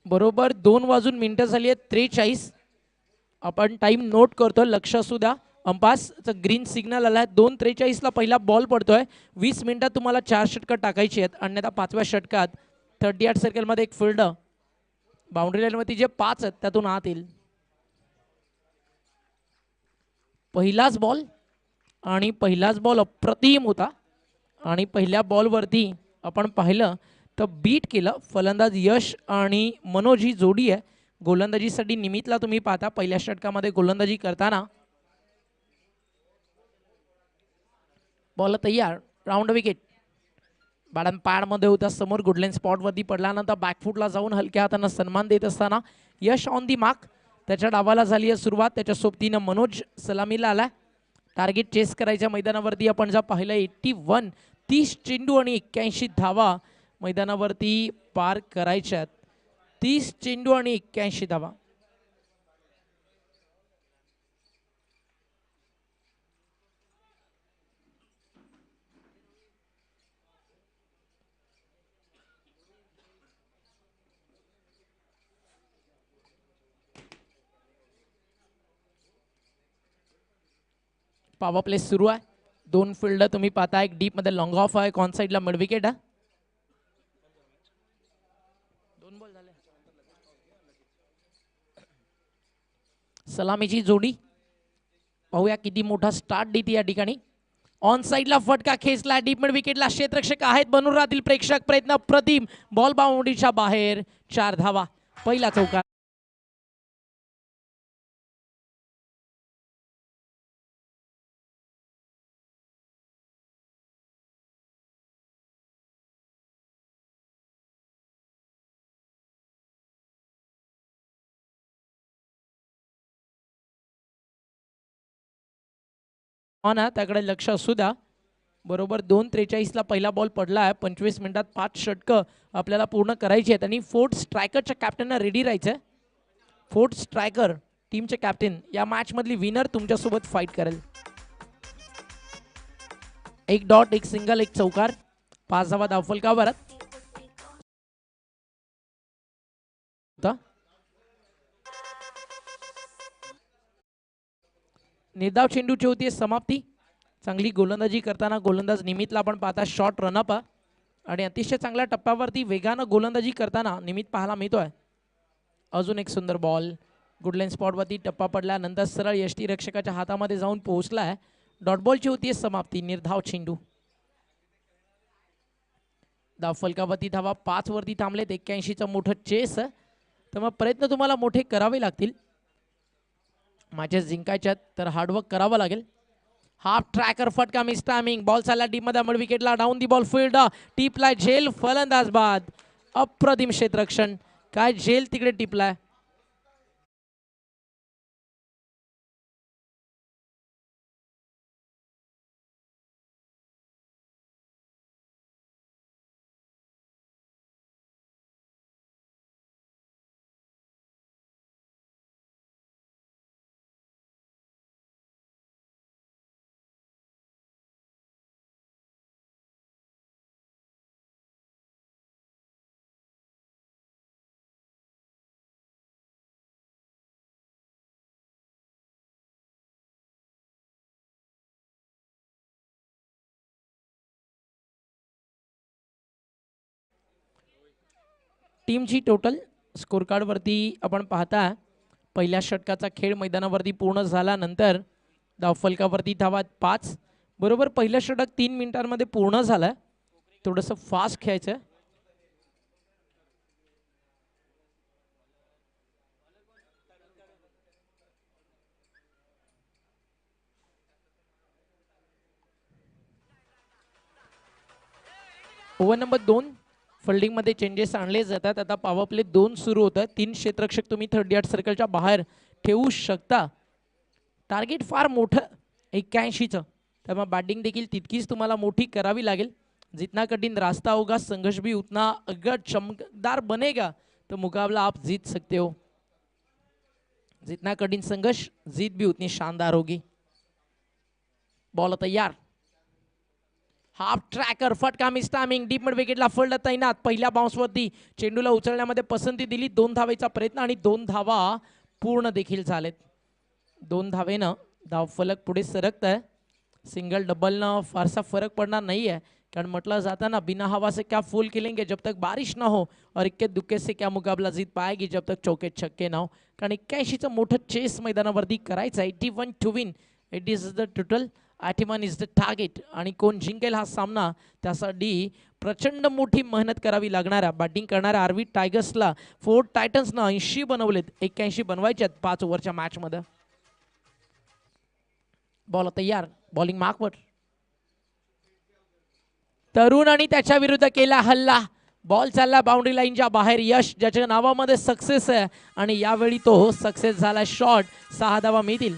बरोबर 2 वाजून मिनिटं झाली आहेत 43. आपण टाइम नोट करतो, लक्ष असू द्या. अंपासचं ग्रीन सिग्नल आला आहे. 2:43ला पहिला बॉल पडतोय. 20 मिनिटात तुम्हाला 4 षटकं टाकायची आहेत. अन्यथा 5व्या षटकात 38 सर्कलमध्ये एक फील्ड बाउंड्री लाईनवरती जे 5 आहेत त्यातून आत येईल. पहिलाच बॉल आणि पहिलाच बॉल अप्रतिम होता आणि पहिल्या बॉलवरती आपण पाहिलं तर बीट केलं. फलंदाज यश आणि मनोज ही जोडी आहे. गोलंदाजीसाठी निमितला तुम्ही पाहता पहिल्या षटकामध्ये गोलंदाजी करताना. बॉल तयार. Round wicket. बॅडन पॅडमध्ये होता समोर. गुडलाईन स्पॉटवरती पडल्यानंतर बॅकफुटला जाऊन हलक्या हातानं सन्मान देत असताना यश ऑन दी मार्क. त्याच्या डावाला झाली आहे सुरुवात. त्याच्या सोबतीनं मनोज सलामीला आला. टार्गेट चेस करायच्या मैदानावरती आपण जर पाहिलं 81 30 चेंडू आणि 81 धावा मैदानावरती पार करायच्यात. 30 चेंडू आणि 81 धावा. पॉवर प्ले सुरू आहे. 2 फिल्ड तुम्ही पाहता. एक डीप मध्ये लॉंग ऑफ आहे. ऑन साइडला मिड विकेट आहे. 2 बॉल झाले. सलामीची जोडी पाहूया किती मोठा स्टार्ट देते या ठिकाणी. ऑन साइडला फटका खेचला. डीप मिड विकेटला क्षेत्ररक्षक आहेत. बनून राहतील प्रेक्षक. प्रयत्न प्रतिम. बॉल बाउंड्रीच्या बाहेर. 4 धावा. पहिला चौकार. ना त्याकडे लक्ष असू द्या. बरोबर 2:43ला पहिला बॉल पडला आहे. 25 मिनिटात 5 षटकं आपल्याला पूर्ण करायची आहेत आणि फोर्थ स्ट्रायकरच्या कॅप्टनना रेडी राहायचं आहे. फोर्थ स्ट्रायकर टीमचे कॅप्टन या मॅच मधली विनर तुमच्यासोबत फाईट करेल. 1 डॉट 1 सिंगल 1 चौकार. 5 धावा धावफलकावर. निर्धाव चेंडूची होती समाप्ती. चांगली गोलंदाजी करताना गोलंदाज निमितला आपण पाहता शॉर्ट रनअप आणि अतिशय चांगल्या टप्प्यावरती वेगानं गोलंदाजी करताना निमित पाहायला मिळतोय. अजून एक सुंदर बॉल. गुडलाईन स्पॉटवरती टप्पा पडल्यानंतर सरळ यष्टीरक्षकाच्या हातामध्ये जाऊन पोहोचलाय. डॉट बॉलची होती समाप्ती. निर्धाव चेंडू. धावफलकावरती धावा 5 वरती थांबलेत. 81चं मोठं चेस. तर मग प्रयत्न तुम्हाला मोठे करावे लागतील. मॅचेस जिंकायच्यात तर हार्डवर्क करावं लागेल. हाफ ट्रॅकर फटका मिस टायमिंग. बॉल चालला डीप मध्ये मिड विकेटला. Down the ball field. टिपलाय झेल. फलंदाज बाद. अप्रतिम क्षेत्ररक्षण. काय झेल तिकडे टिपलाय. टीमची टोटल स्कोर कार्डवरती आपण पाहता पहिल्या षटकाचा खेळ मैदानावरती पूर्ण झाल्यानंतर धावफलकावरती धावा 5. बरोबर पहिलं षटक 3 मिनिटांमध्ये पूर्ण झालं. थोडंसं फास्ट खेळायचं. ओव्हर नंबर 2 फिल्डिंग मध्ये चेंजेस आणले जातात. आता पॉवर प्ले 2 सुरू होतं. 3 क्षेत्ररक्षक तुम्ही 38 सर्कलच्या बाहेर ठेवू शकता. टार्गेट फार मोठं 81चं. त्यामुळे बॅटिंग देखील तितकीच तुम्हाला मोठी करावी लागेल. जितना कठिन रास्ता होगा संघर्ष भी उतना अगर चमकदार बनेगा तो मुकाबला आप जीत सकते हो. जितना कठिन संघर्ष जीत भी उतनी शानदार होगी. बॉल तैयार. हाफ ट्रॅकर फटका मिस टायमिंग. डीप मिड विकेटला फील्ड तैनात. पहिल्या बाउन्सवरती चेंडूला उचलण्यामध्ये पसंती दिली. 2 धावेचा प्रयत्न आणि 2 धावा पूर्ण देखील झालेत. 2 धावेनं धावफलक पुढे सरकत आहे. सिंगल डबलनं फारसा फरक पडणार नाही आहे, कारण म्हटलं जाता ना, बिना हवा से क्या फूल खिलेंगे जब तक बारिश ना हो, और इक्के दुक्के से क्या मुकाबला जीत पाएगी जब तक चौके छक्के ना हो. कारण 81चं मोठं चेस मैदानावरती करायचं आहे. 81 to win, it is the total, 81 is the target. आणि कोण जिंकेल हा सामना, त्यासाठी प्रचंड मोठी मेहनत करावी लागणार आहे. बॅटिंग करणाऱ्या आरवी टायगर्सला फोर्ट टायटन्सनं 80 बनवलेत, 81 बनवायचे आहेत 5 ओव्हरच्या मॅचमध्ये. बॉल तयार, बॉलिंग मार्कवर. तरुण आणि त्याच्या विरुद्ध केला हल्ला. बॉल चालला बाउंड्री लाईनच्या बाहेर. यश ज्याच्या नावामध्ये सक्सेस आहे, आणि यावेळी तो सक्सेस झाला. शॉट, 6 धावा मिळतील.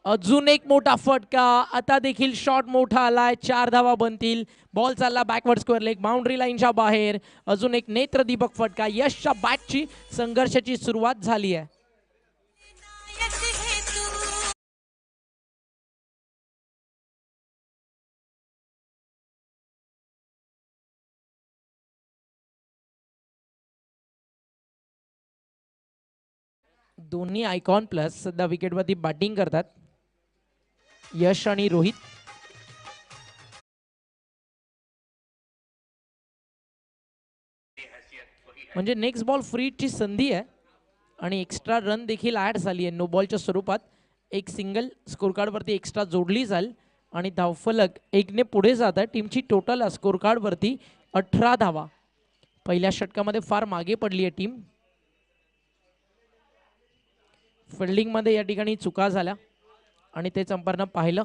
अजून एक मोठा फटका. आता देखील शॉट मोठा आलाय. 4 धावा बनतील. बॉल चालला बॅकवर्ड स्क्वेअर लेग बाउंड्री लाईनच्या बाहेर. अजून एक नेत्रदीपक फटका. यशच्या बॅटची संघर्षाची सुरुवात झाली आहे. दोन्ही आयकॉन प्लस सध्या विकेटवरती बॅटिंग करतात, यश आणि रोहित. म्हणजे नेक्स्ट बॉल फ्रीची संधी आहे, आणि एक्स्ट्रा रन देखील ॲड झाली आहे नो बॉलच्या स्वरूपात. एक सिंगल स्कोर कार्डवरती एक्स्ट्रा जोडली जाईल, आणि धावफलक 1ने पुढे जात आहे. टीमची टोटल स्कोर कार्डवरती 18 धावा. पहिल्या षटकामध्ये फार मागे पडली आहे टीम. फिल्डिंगमध्ये या ठिकाणी चुका झाल्या, आणि तेच अंपायरनं पाहिलं.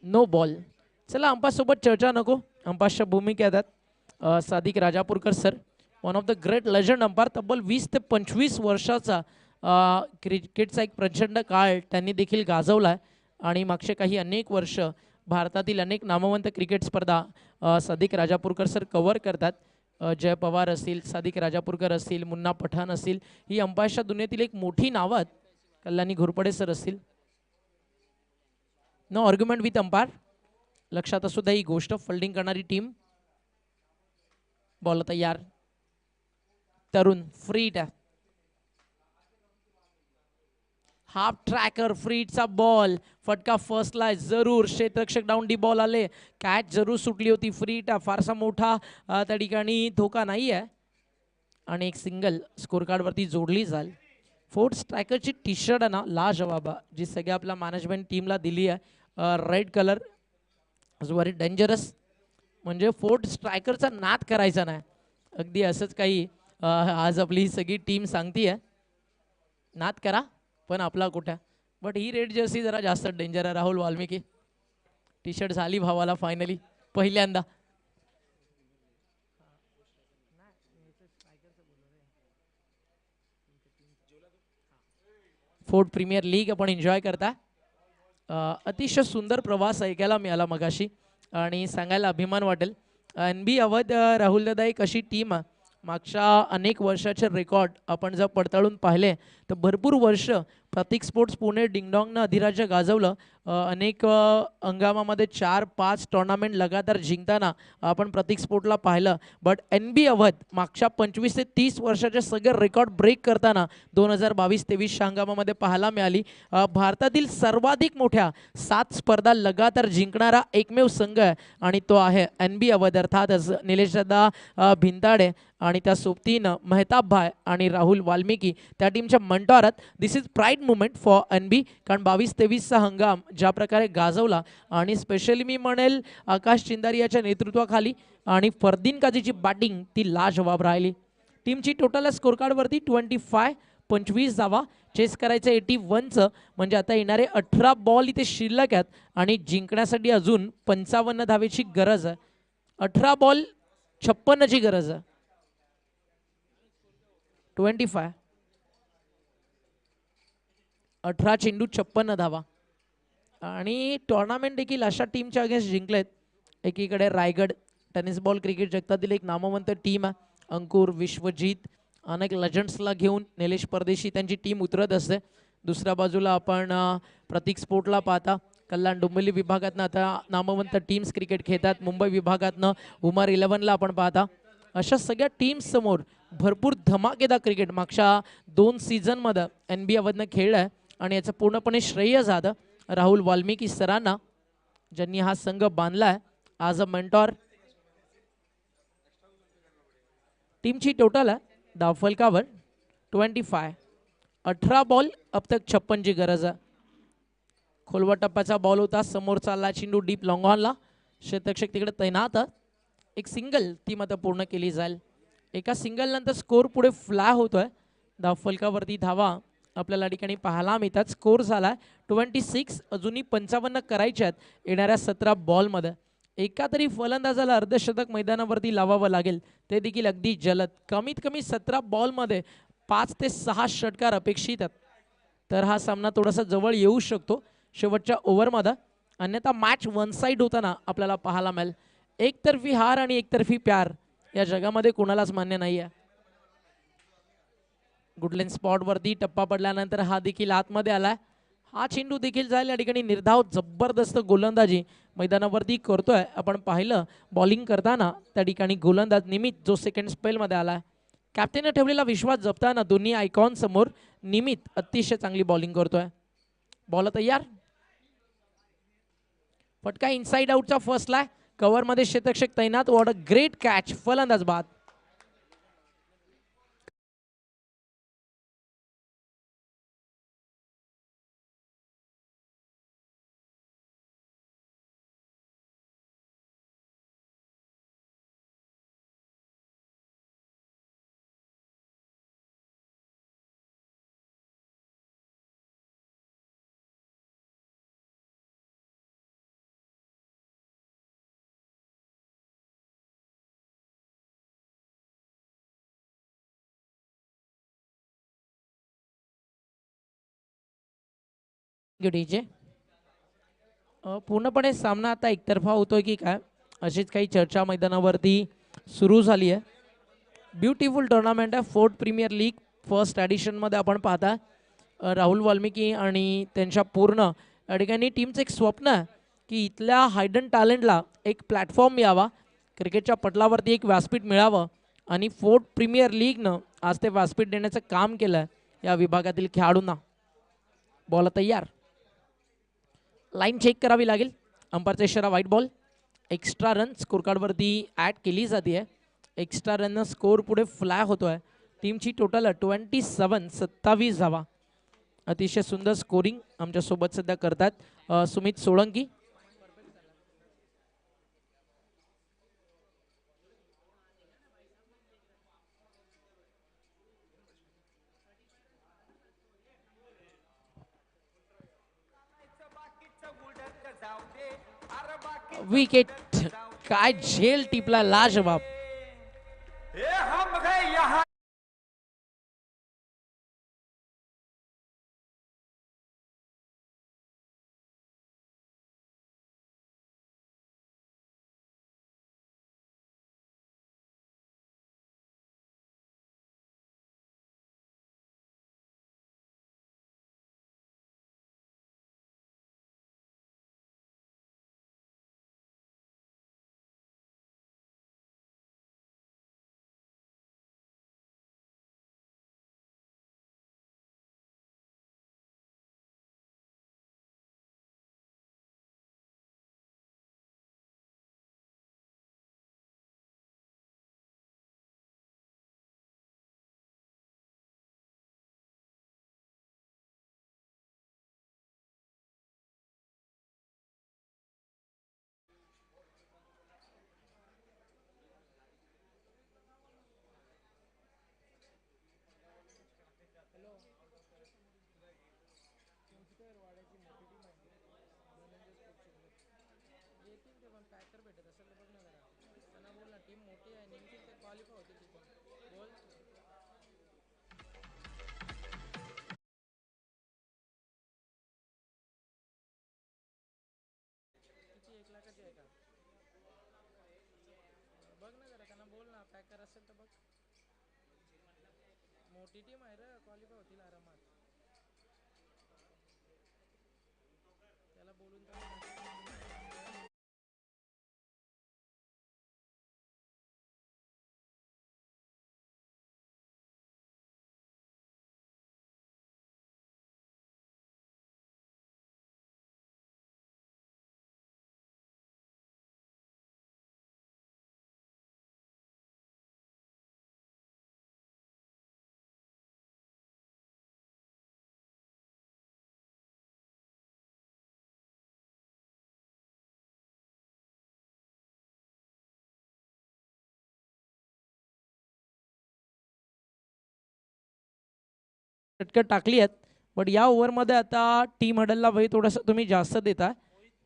No ball. चला, अंपायरसोबत चर्चा नको. अंपायरच्या भूमिकेत आहेत Sadiq Rajapurkar sir, one of the great legend umpire. तब्बल 20 ते 25 वर्षाचा क्रिकेटचा एक प्रचंड काळ त्यांनी देखील गाजवला आहे, आणि मागचे काही अनेक वर्ष भारतातील अनेक नामवंत क्रिकेट स्पर्धा सादिक राजापूरकर सर कव्हर करतात. जय पवार असतील, सादिक राजापूरकर असतील, मुन्ना पठाण असतील, ही अंपायरच्या दुनियेतील एक मोठी नावं आहेत. कल्याणी घोरपडे सर असतील. No argument with umpire. लक्षात असू द्या ही गोष्ट. फिल्डिंग करणारी टीम. बॉल तयार. तरुण फ्रीट. हाफ ट्रॅकर फ्रीटचा बॉल. फटका फर्स्टला जरूर. क्षेत्ररक्षक डाऊन डी बॉल आले. कॅच जरूर सुटली होती. फ्रीट फारसा मोठा त्या ठिकाणी धोका नाही आहे, आणि एक सिंगल स्कोर कार्डवरती जोडली जाईल. फोर्थ स्ट्रायकरची टी शर्ट आहे ना, लाजवाब, जी सगळ्या आपल्या मॅनेजमेंट टीमला दिली आहे. Red colour is very dangerous. म्हणजे फोर्थ स्ट्रायकरचा नाद करायचा नाही. अगदी असंच काही आज आपली सगळी टीम सांगते आहे, नाद करा पण आपला कुठे. बट ही रेड जर्सी जरा जास्त डेंजर आहे. राहुल वाल्मिकी टी शर्ट झाली भावाला फायनली पहिल्यांदा. फोर्ट प्रीमियर लीग आपण एन्जॉय करता. अतिशय सुंदर प्रवास ऐकायला मिळाला मगाशी, आणि सांगायला अभिमान वाटेल. NB अवध राहुल दादा एक अशी टीम आहे, मागच्या अनेक वर्षाचे रेकॉर्ड आपण जर पडताळून पाहिले तर भरपूर वर्ष प्रतीक स्पोर्ट्स पुणे डिंगडॉंगनं अधिराज्य गाजवलं. अनेक हंगामामध्ये 4-5 टुर्नामेंट लगातार जिंकताना आपण प्रतीक स्पोर्टला पाहिलं. बट NB अवध मागच्या 25 ते 30 वर्षाचे सगळे रेकॉर्ड ब्रेक करताना 2022-23 हंगामामध्ये पाहायला मिळाली. भारतातील सर्वाधिक मोठ्या 7 स्पर्धा लगातार जिंकणारा एकमेव संघ आहे, आणि तो आहे NB अवध. अर्थातच निलेशदादा भिंताडे आणि त्या सोबतीनं मेहताब भाई आणि राहुल वाल्मिकी त्या टीमच्या मंटॉर आहेत. This is pride moment for NB, कारण 22-23चा हंगाम ज्या प्रकारे गाजवला, आणि स्पेशली मी म्हणेल आकाश चिंदारियाच्या नेतृत्वाखाली आणि फरदीन काझीची बॅटिंग ती लाजवाब राहिली. टीमची टोटल स्कोर कार्डवरती 25 धावा. चेस करायचं 81चं, म्हणजे आता येणारे 18 बॉल इथे शिल्लक आहेत, आणि जिंकण्यासाठी अजून 55 धावेची गरज आहे. 18 बॉल 56ची गरज आहे. 25 18 चेंडू 56 धावा, आणि टुर्नामेंट देखील अशा टीमच्या अगेन्स्ट जिंकलेत. एकीकडे रायगड टेनिस बॉल क्रिकेट जगतातील एक नामवंत टीम आहे, अंकुर, विश्वजीत अनेक लेजंड्सला घेऊन निलेश परदेशी त्यांची टीम उतरत असते. दुसऱ्या बाजूला आपण प्रतीक स्पोर्टला पाहता. कल्याण डोंबिवली विभागातनं आता नामवंत टीम्स क्रिकेट खेळतात. मुंबई विभागातनं उमर 11ला आपण पाहता. अशा सगळ्या टीम्स समोर भरपूर धमाकेदार क्रिकेट मागच्या 2 सीझनमध्ये NBA खेळलं आहे आणि याचं पूर्णपणे श्रेय जातं राहुल वाल्मिकी सरांना, ज्यांनी हा संघ बांधला आहे ॲज अ मेंटॉर. टीमची टोटल आहे धावफलकावर 25. 18 बॉल अब तक 56ची गरज आहे. खोलवा टप्प्याचा बॉल होता, समोर चालला चेंडू डीप लॉंग ऑनला. क्षेत्ररक्षक तिकडे तैनात. एक सिंगल ती मात्र पूर्ण केली जाईल. एका सिंगल नंतर स्कोर पुढे फ्लॅ होतोय. धावफलकावरती धावा आपल्याला ठिकाणी पाहायला मिळतात. स्कोर झाला 26. अजूनही 55 करायचे आहेत येणाऱ्या 17 बॉलमध्ये. एका तरी फलंदाजाला अर्धशतक मैदानावरती लावावं लागेल, ते देखील अगदी जलद. कमीत कमी 17 बॉलमध्ये 5 ते 6 षटकार अपेक्षित आहेत. तर हा सामना थोडासा जवळ येऊ शकतो शेवटच्या ओव्हरमध्ये. अन्यथा मॅच वन साईड होताना आपल्याला पाहायला मिळेल. एकतर्फी हार आणि एकतर्फी प्यार या जगामध्ये कोणालाच मान्य नाही आहे. गुडलेन स्पॉटवरती टप्पा पडल्यानंतर हा देखील आतमध्ये आलाय. हा चेंडू देखील जाईल. या ठिकाणी निर्धाव जबरदस्त गोलंदाजी मैदानावरती करतोय. आपण पाहिलं बॉलिंग करताना त्या ठिकाणी गोलंदाज निमित जो सेकंड स्पेलमध्ये आलाय. कॅप्टनने ठेवलेला विश्वास जपताना दोन्ही आयकॉन समोर निमित अतिशय चांगली बॉलिंग करतोय. बॉल तयार. फटका इनसाइड आउटचा फर्स्टला. कव्हरमध्ये क्षेत्ररक्षक तैनात. What a great catch. फलंदाज बाद. डीजे पूर्णपणे सामना आता एकतर्फा होतोय की काय अशीच काही चर्चा मैदानावरती सुरू झाली आहे. ब्युटिफुल टुर्नामेंट आहे. फोर्थ प्रीमियर लीग फर्स्ट एडिशनमध्ये आपण पाहता राहुल वाल्मिकी आणि त्यांच्या पूर्ण या ठिकाणी टीमचं एक स्वप्न आहे की इथल्या हायडन टॅलेंटला एक प्लॅटफॉर्म यावा, क्रिकेटच्या पटलावरती एक व्यासपीठ मिळावं आणि फोर्थ प्रीमियर लीगनं आज ते व्यासपीठ देण्याचं काम केलं आहे या विभागातील खेळाडूंना. बॉल तयार. लाईन चेक करावी लागेल. अंपायरचा इशारा व्हाईट बॉल. एक्स्ट्रा रन स्कोरकार्डवरती ॲड केली जाते. एक्स्ट्रा रननं स्कोर पुढे फ्लॅ होतोय. टीमची टोटल 27 धावा. अतिशय सुंदर स्कोरिंग आमच्यासोबत सध्या करतात सुमित सोळंकी. विकेट. काय झेल टिपला लाजवाब. षटकं टाकली आहेत. बट या ओव्हरमध्ये आता टीम हडलला वेळ थोडासा तुम्ही जास्त देता,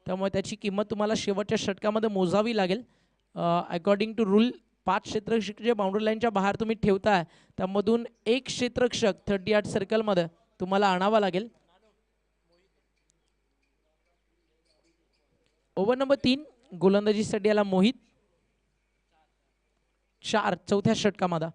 त्यामुळे त्याची किंमत तुम्हाला शेवटच्या षटकामध्ये मोजावी लागेल. अकॉर्डिंग टू रूल 5 क्षेत्ररक्षक जे बाउंड्री लाईनच्या बाहेर तुम्ही ठेवताय त्यामधून एक क्षेत्ररक्षक 38 सर्कलमध्ये तुम्हाला आणावा लागेल. ओव्हर नंबर 3 गोलंदाजीसाठी आला मोहित. 4 चौथ्या षटकामध्ये.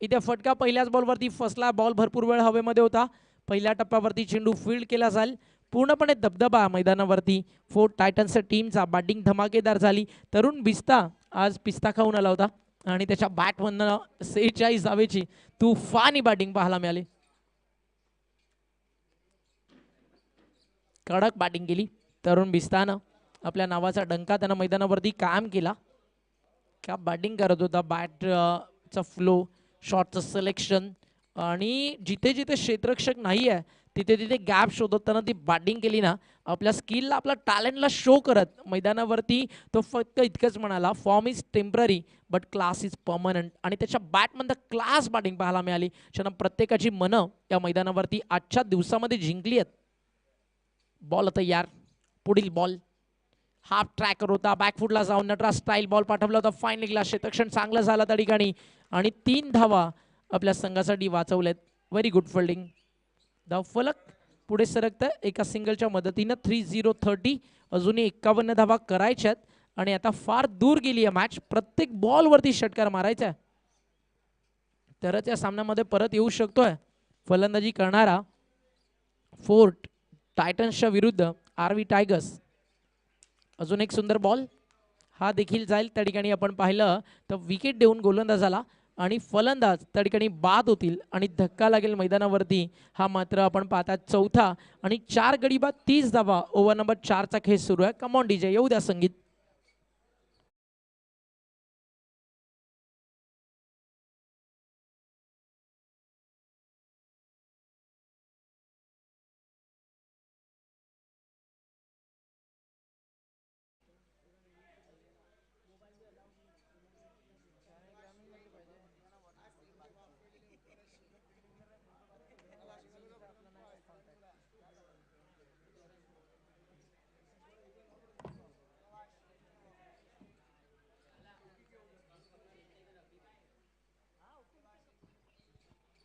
इथे फटका पहिल्याच बॉलवरती फसला. बॉल भरपूर वेळ हवेमध्ये होता. पहिल्या टप्प्यावरती चेंडू फील्ड केला जाईल. पूर्णपणे दबदबा मैदानावरती. फोर्ट टायटन्स टीमचा बॅटिंग धमाकेदार झाली. तरुण बिस्ता आज पिस्ता खाऊन आला होता आणि त्याच्या बॅटमधनं 46 धावेची तुफानी बॅटिंग पाहायला मिळाली. कडक बॅटिंग केली तरुण बिस्तानं. आपल्या नावाचा डंका त्यानं मैदानावरती कायम केला. क्या बॅटिंग करत होता. बॅटचा फ्लो, शॉटचं सिलेक्शन आणि जिथे जिथे क्षेत्ररक्षक नाही आहे तिथे तिथे गॅप शोधत त्यांना ती बॅटिंग केली ना. आपल्या स्किलला आपल्या टॅलेंटला शो करत मैदानावरती तो फक्त इतकंच म्हणाला, form is temporary but class is permanent. आणि त्याच्या बॅटमधनं क्लास बॅटिंग पाहायला मिळाली. ज्यानं प्रत्येकाची मनं या मैदानावरती आजच्या दिवसामध्ये जिंकली आहेत. बॉल तयार. पुढील बॉल हाफ ट्रॅकर होता. बॅकफुटला जाऊन नटराज स्टाईल बॉल पाठवला होता. फायनली क्षेत्ररक्षण चांगलं झालं त्या ठिकाणी आणि 3 धावा आपल्या संघासाठी वाचवल्यात. Very good fielding. धाव फलक पुढे सरकतं एका सिंगलच्या मदतीनं. 3-0-30. अजूनही 51 धावा करायच्यात आणि आता फार दूर गेली आहे मॅच. प्रत्येक बॉलवरती षटकार मारायचा तरच या सामन्यामध्ये परत येऊ शकतोय. फलंदाजी करणारा फोर्ट टायटन्सच्या विरुद्ध आरव्ही टायगर्स. अजून एक सुंदर बॉल हा देखील जाईल. त्या ठिकाणी आपण पाहिलं तर विकेट देऊन गोलंदाजाला आणि फलंदाज त्या ठिकाणी बाद होतील आणि धक्का लागेल मैदानावरती. हा मात्र आपण पाहता चौथा आणि 4 गडी बाद 30 धावा. ओव्हर नंबर 4चा खेळ सुरू आहे. कमॉन डीजे येऊ द्या संगीत.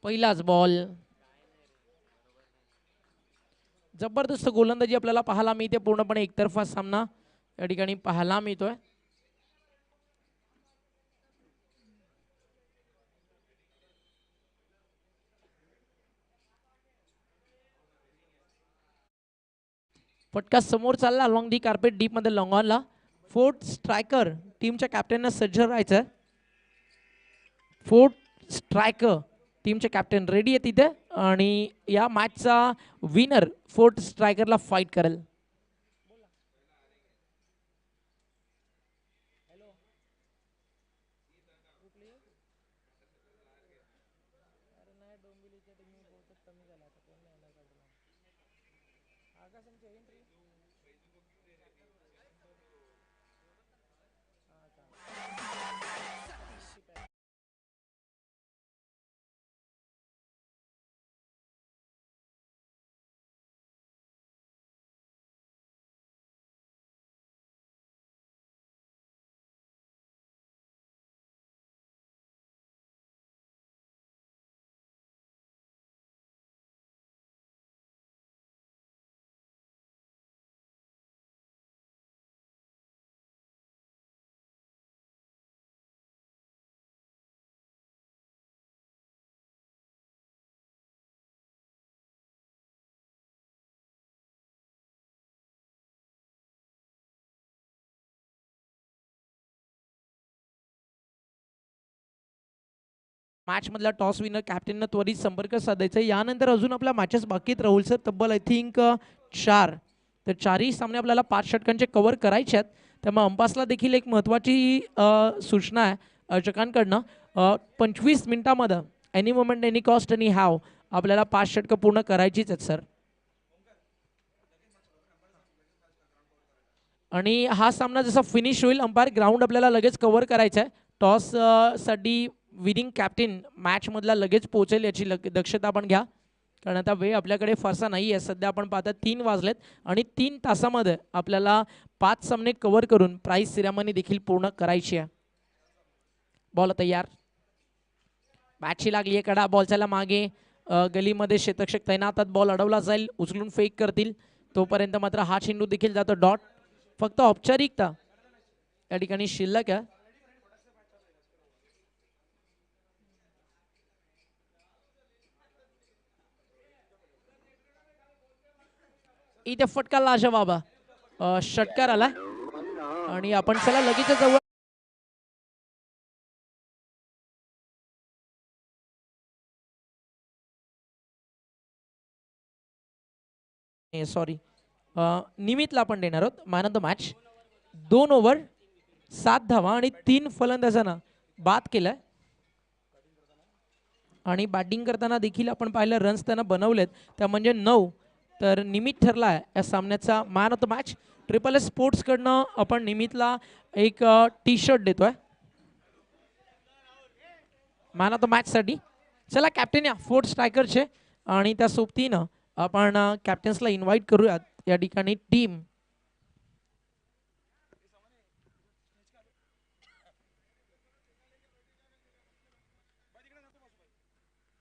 पहिलाच बॉल. जबरदस्त गोलंदाजी आपल्याला पाहायला मिळते. पूर्णपणे एकतर्फा सामना या ठिकाणी पाहायला मिळतोय. फटका समोर चालला अलॉंग दी कार्पेट डीप मध्ये लॉंग ऑनला. फोर्ट स्ट्रायकर टीमच्या कॅप्टननं सज्ज राहायचं. फोर्ट स्ट्रायकर टीमचे कॅप्टन रेडी आहे तिथे आणि या मॅचचा विनर फोर्ट स्ट्रायकरला फाईट करेल. मॅच मधला टॉस विनर कॅप्टननं त्वरित संपर्क साधायचा. यानंतर अजून आपल्या मॅचेस बाकीत राहुल सर, तब्बल आय थिंक 4. तर 4ही सामने आपल्याला 5 षटकांचे कव्हर करायचे आहेत. त्यामुळे अंपासला देखील एक महत्त्वाची सूचना आहे अर्चकांकडनं. 25 मिनिटामध्ये any moment any cost any have आपल्याला 5 षटकं पूर्ण करायचीच आहेत सर. आणि हा सामना जसा फिनिश होईल अंपायर ग्राउंड आपल्याला लगेच कव्हर करायचा आहे. टॉस साठी विनिंग कॅप्टन मॅचमधला लगेच पोहोचेल याची दक्षता आपण घ्या, कारण आता वेळ आपल्याकडे फारसा नाही आहे. सध्या आपण पाहता 3 वाजलेत आणि 3 तासामध्ये आपल्याला 5 सामने कव्हर करून प्राइज सिरेमनी देखील पूर्ण करायची आहे. बॉल तयार, मॅचची लागली आहे कडा, बॉलच्याला मागे गलीमध्ये शेतरक्षक तैनातात. बॉल अडवला जाईल, उचलून फेक करतील. तोपर्यंत मात्र हा चेंडू देखील जातो डॉट. फक्त औपचारिकता या ठिकाणी शिल्लक आहे. इथे फटका लाजवाब षटकार आला आणि आपण चला लगेच जाऊ. सॉरी, निमितला आपण देणार आहोत man of the match. 2 over 7 धावा आणि 3 फलंदाजांना बाद केलाय. आणि बॅटिंग करताना देखील आपण पाहिलं रन्स त्यांना बनवलेत, त्या म्हणजे 9. तर निमित ठरला या सामन्याचा man of the match. Triple S sports कडनं आपण निमितला एक टी शर्ट देतोय मॅन ऑफ द मॅच साठी. चला कॅप्टन या 4 स्ट्रायकरचे, आणि त्या सोबतीनं आपण कॅप्टन्सला इन्व्हाइट करूयात. या ठिकाणी टीम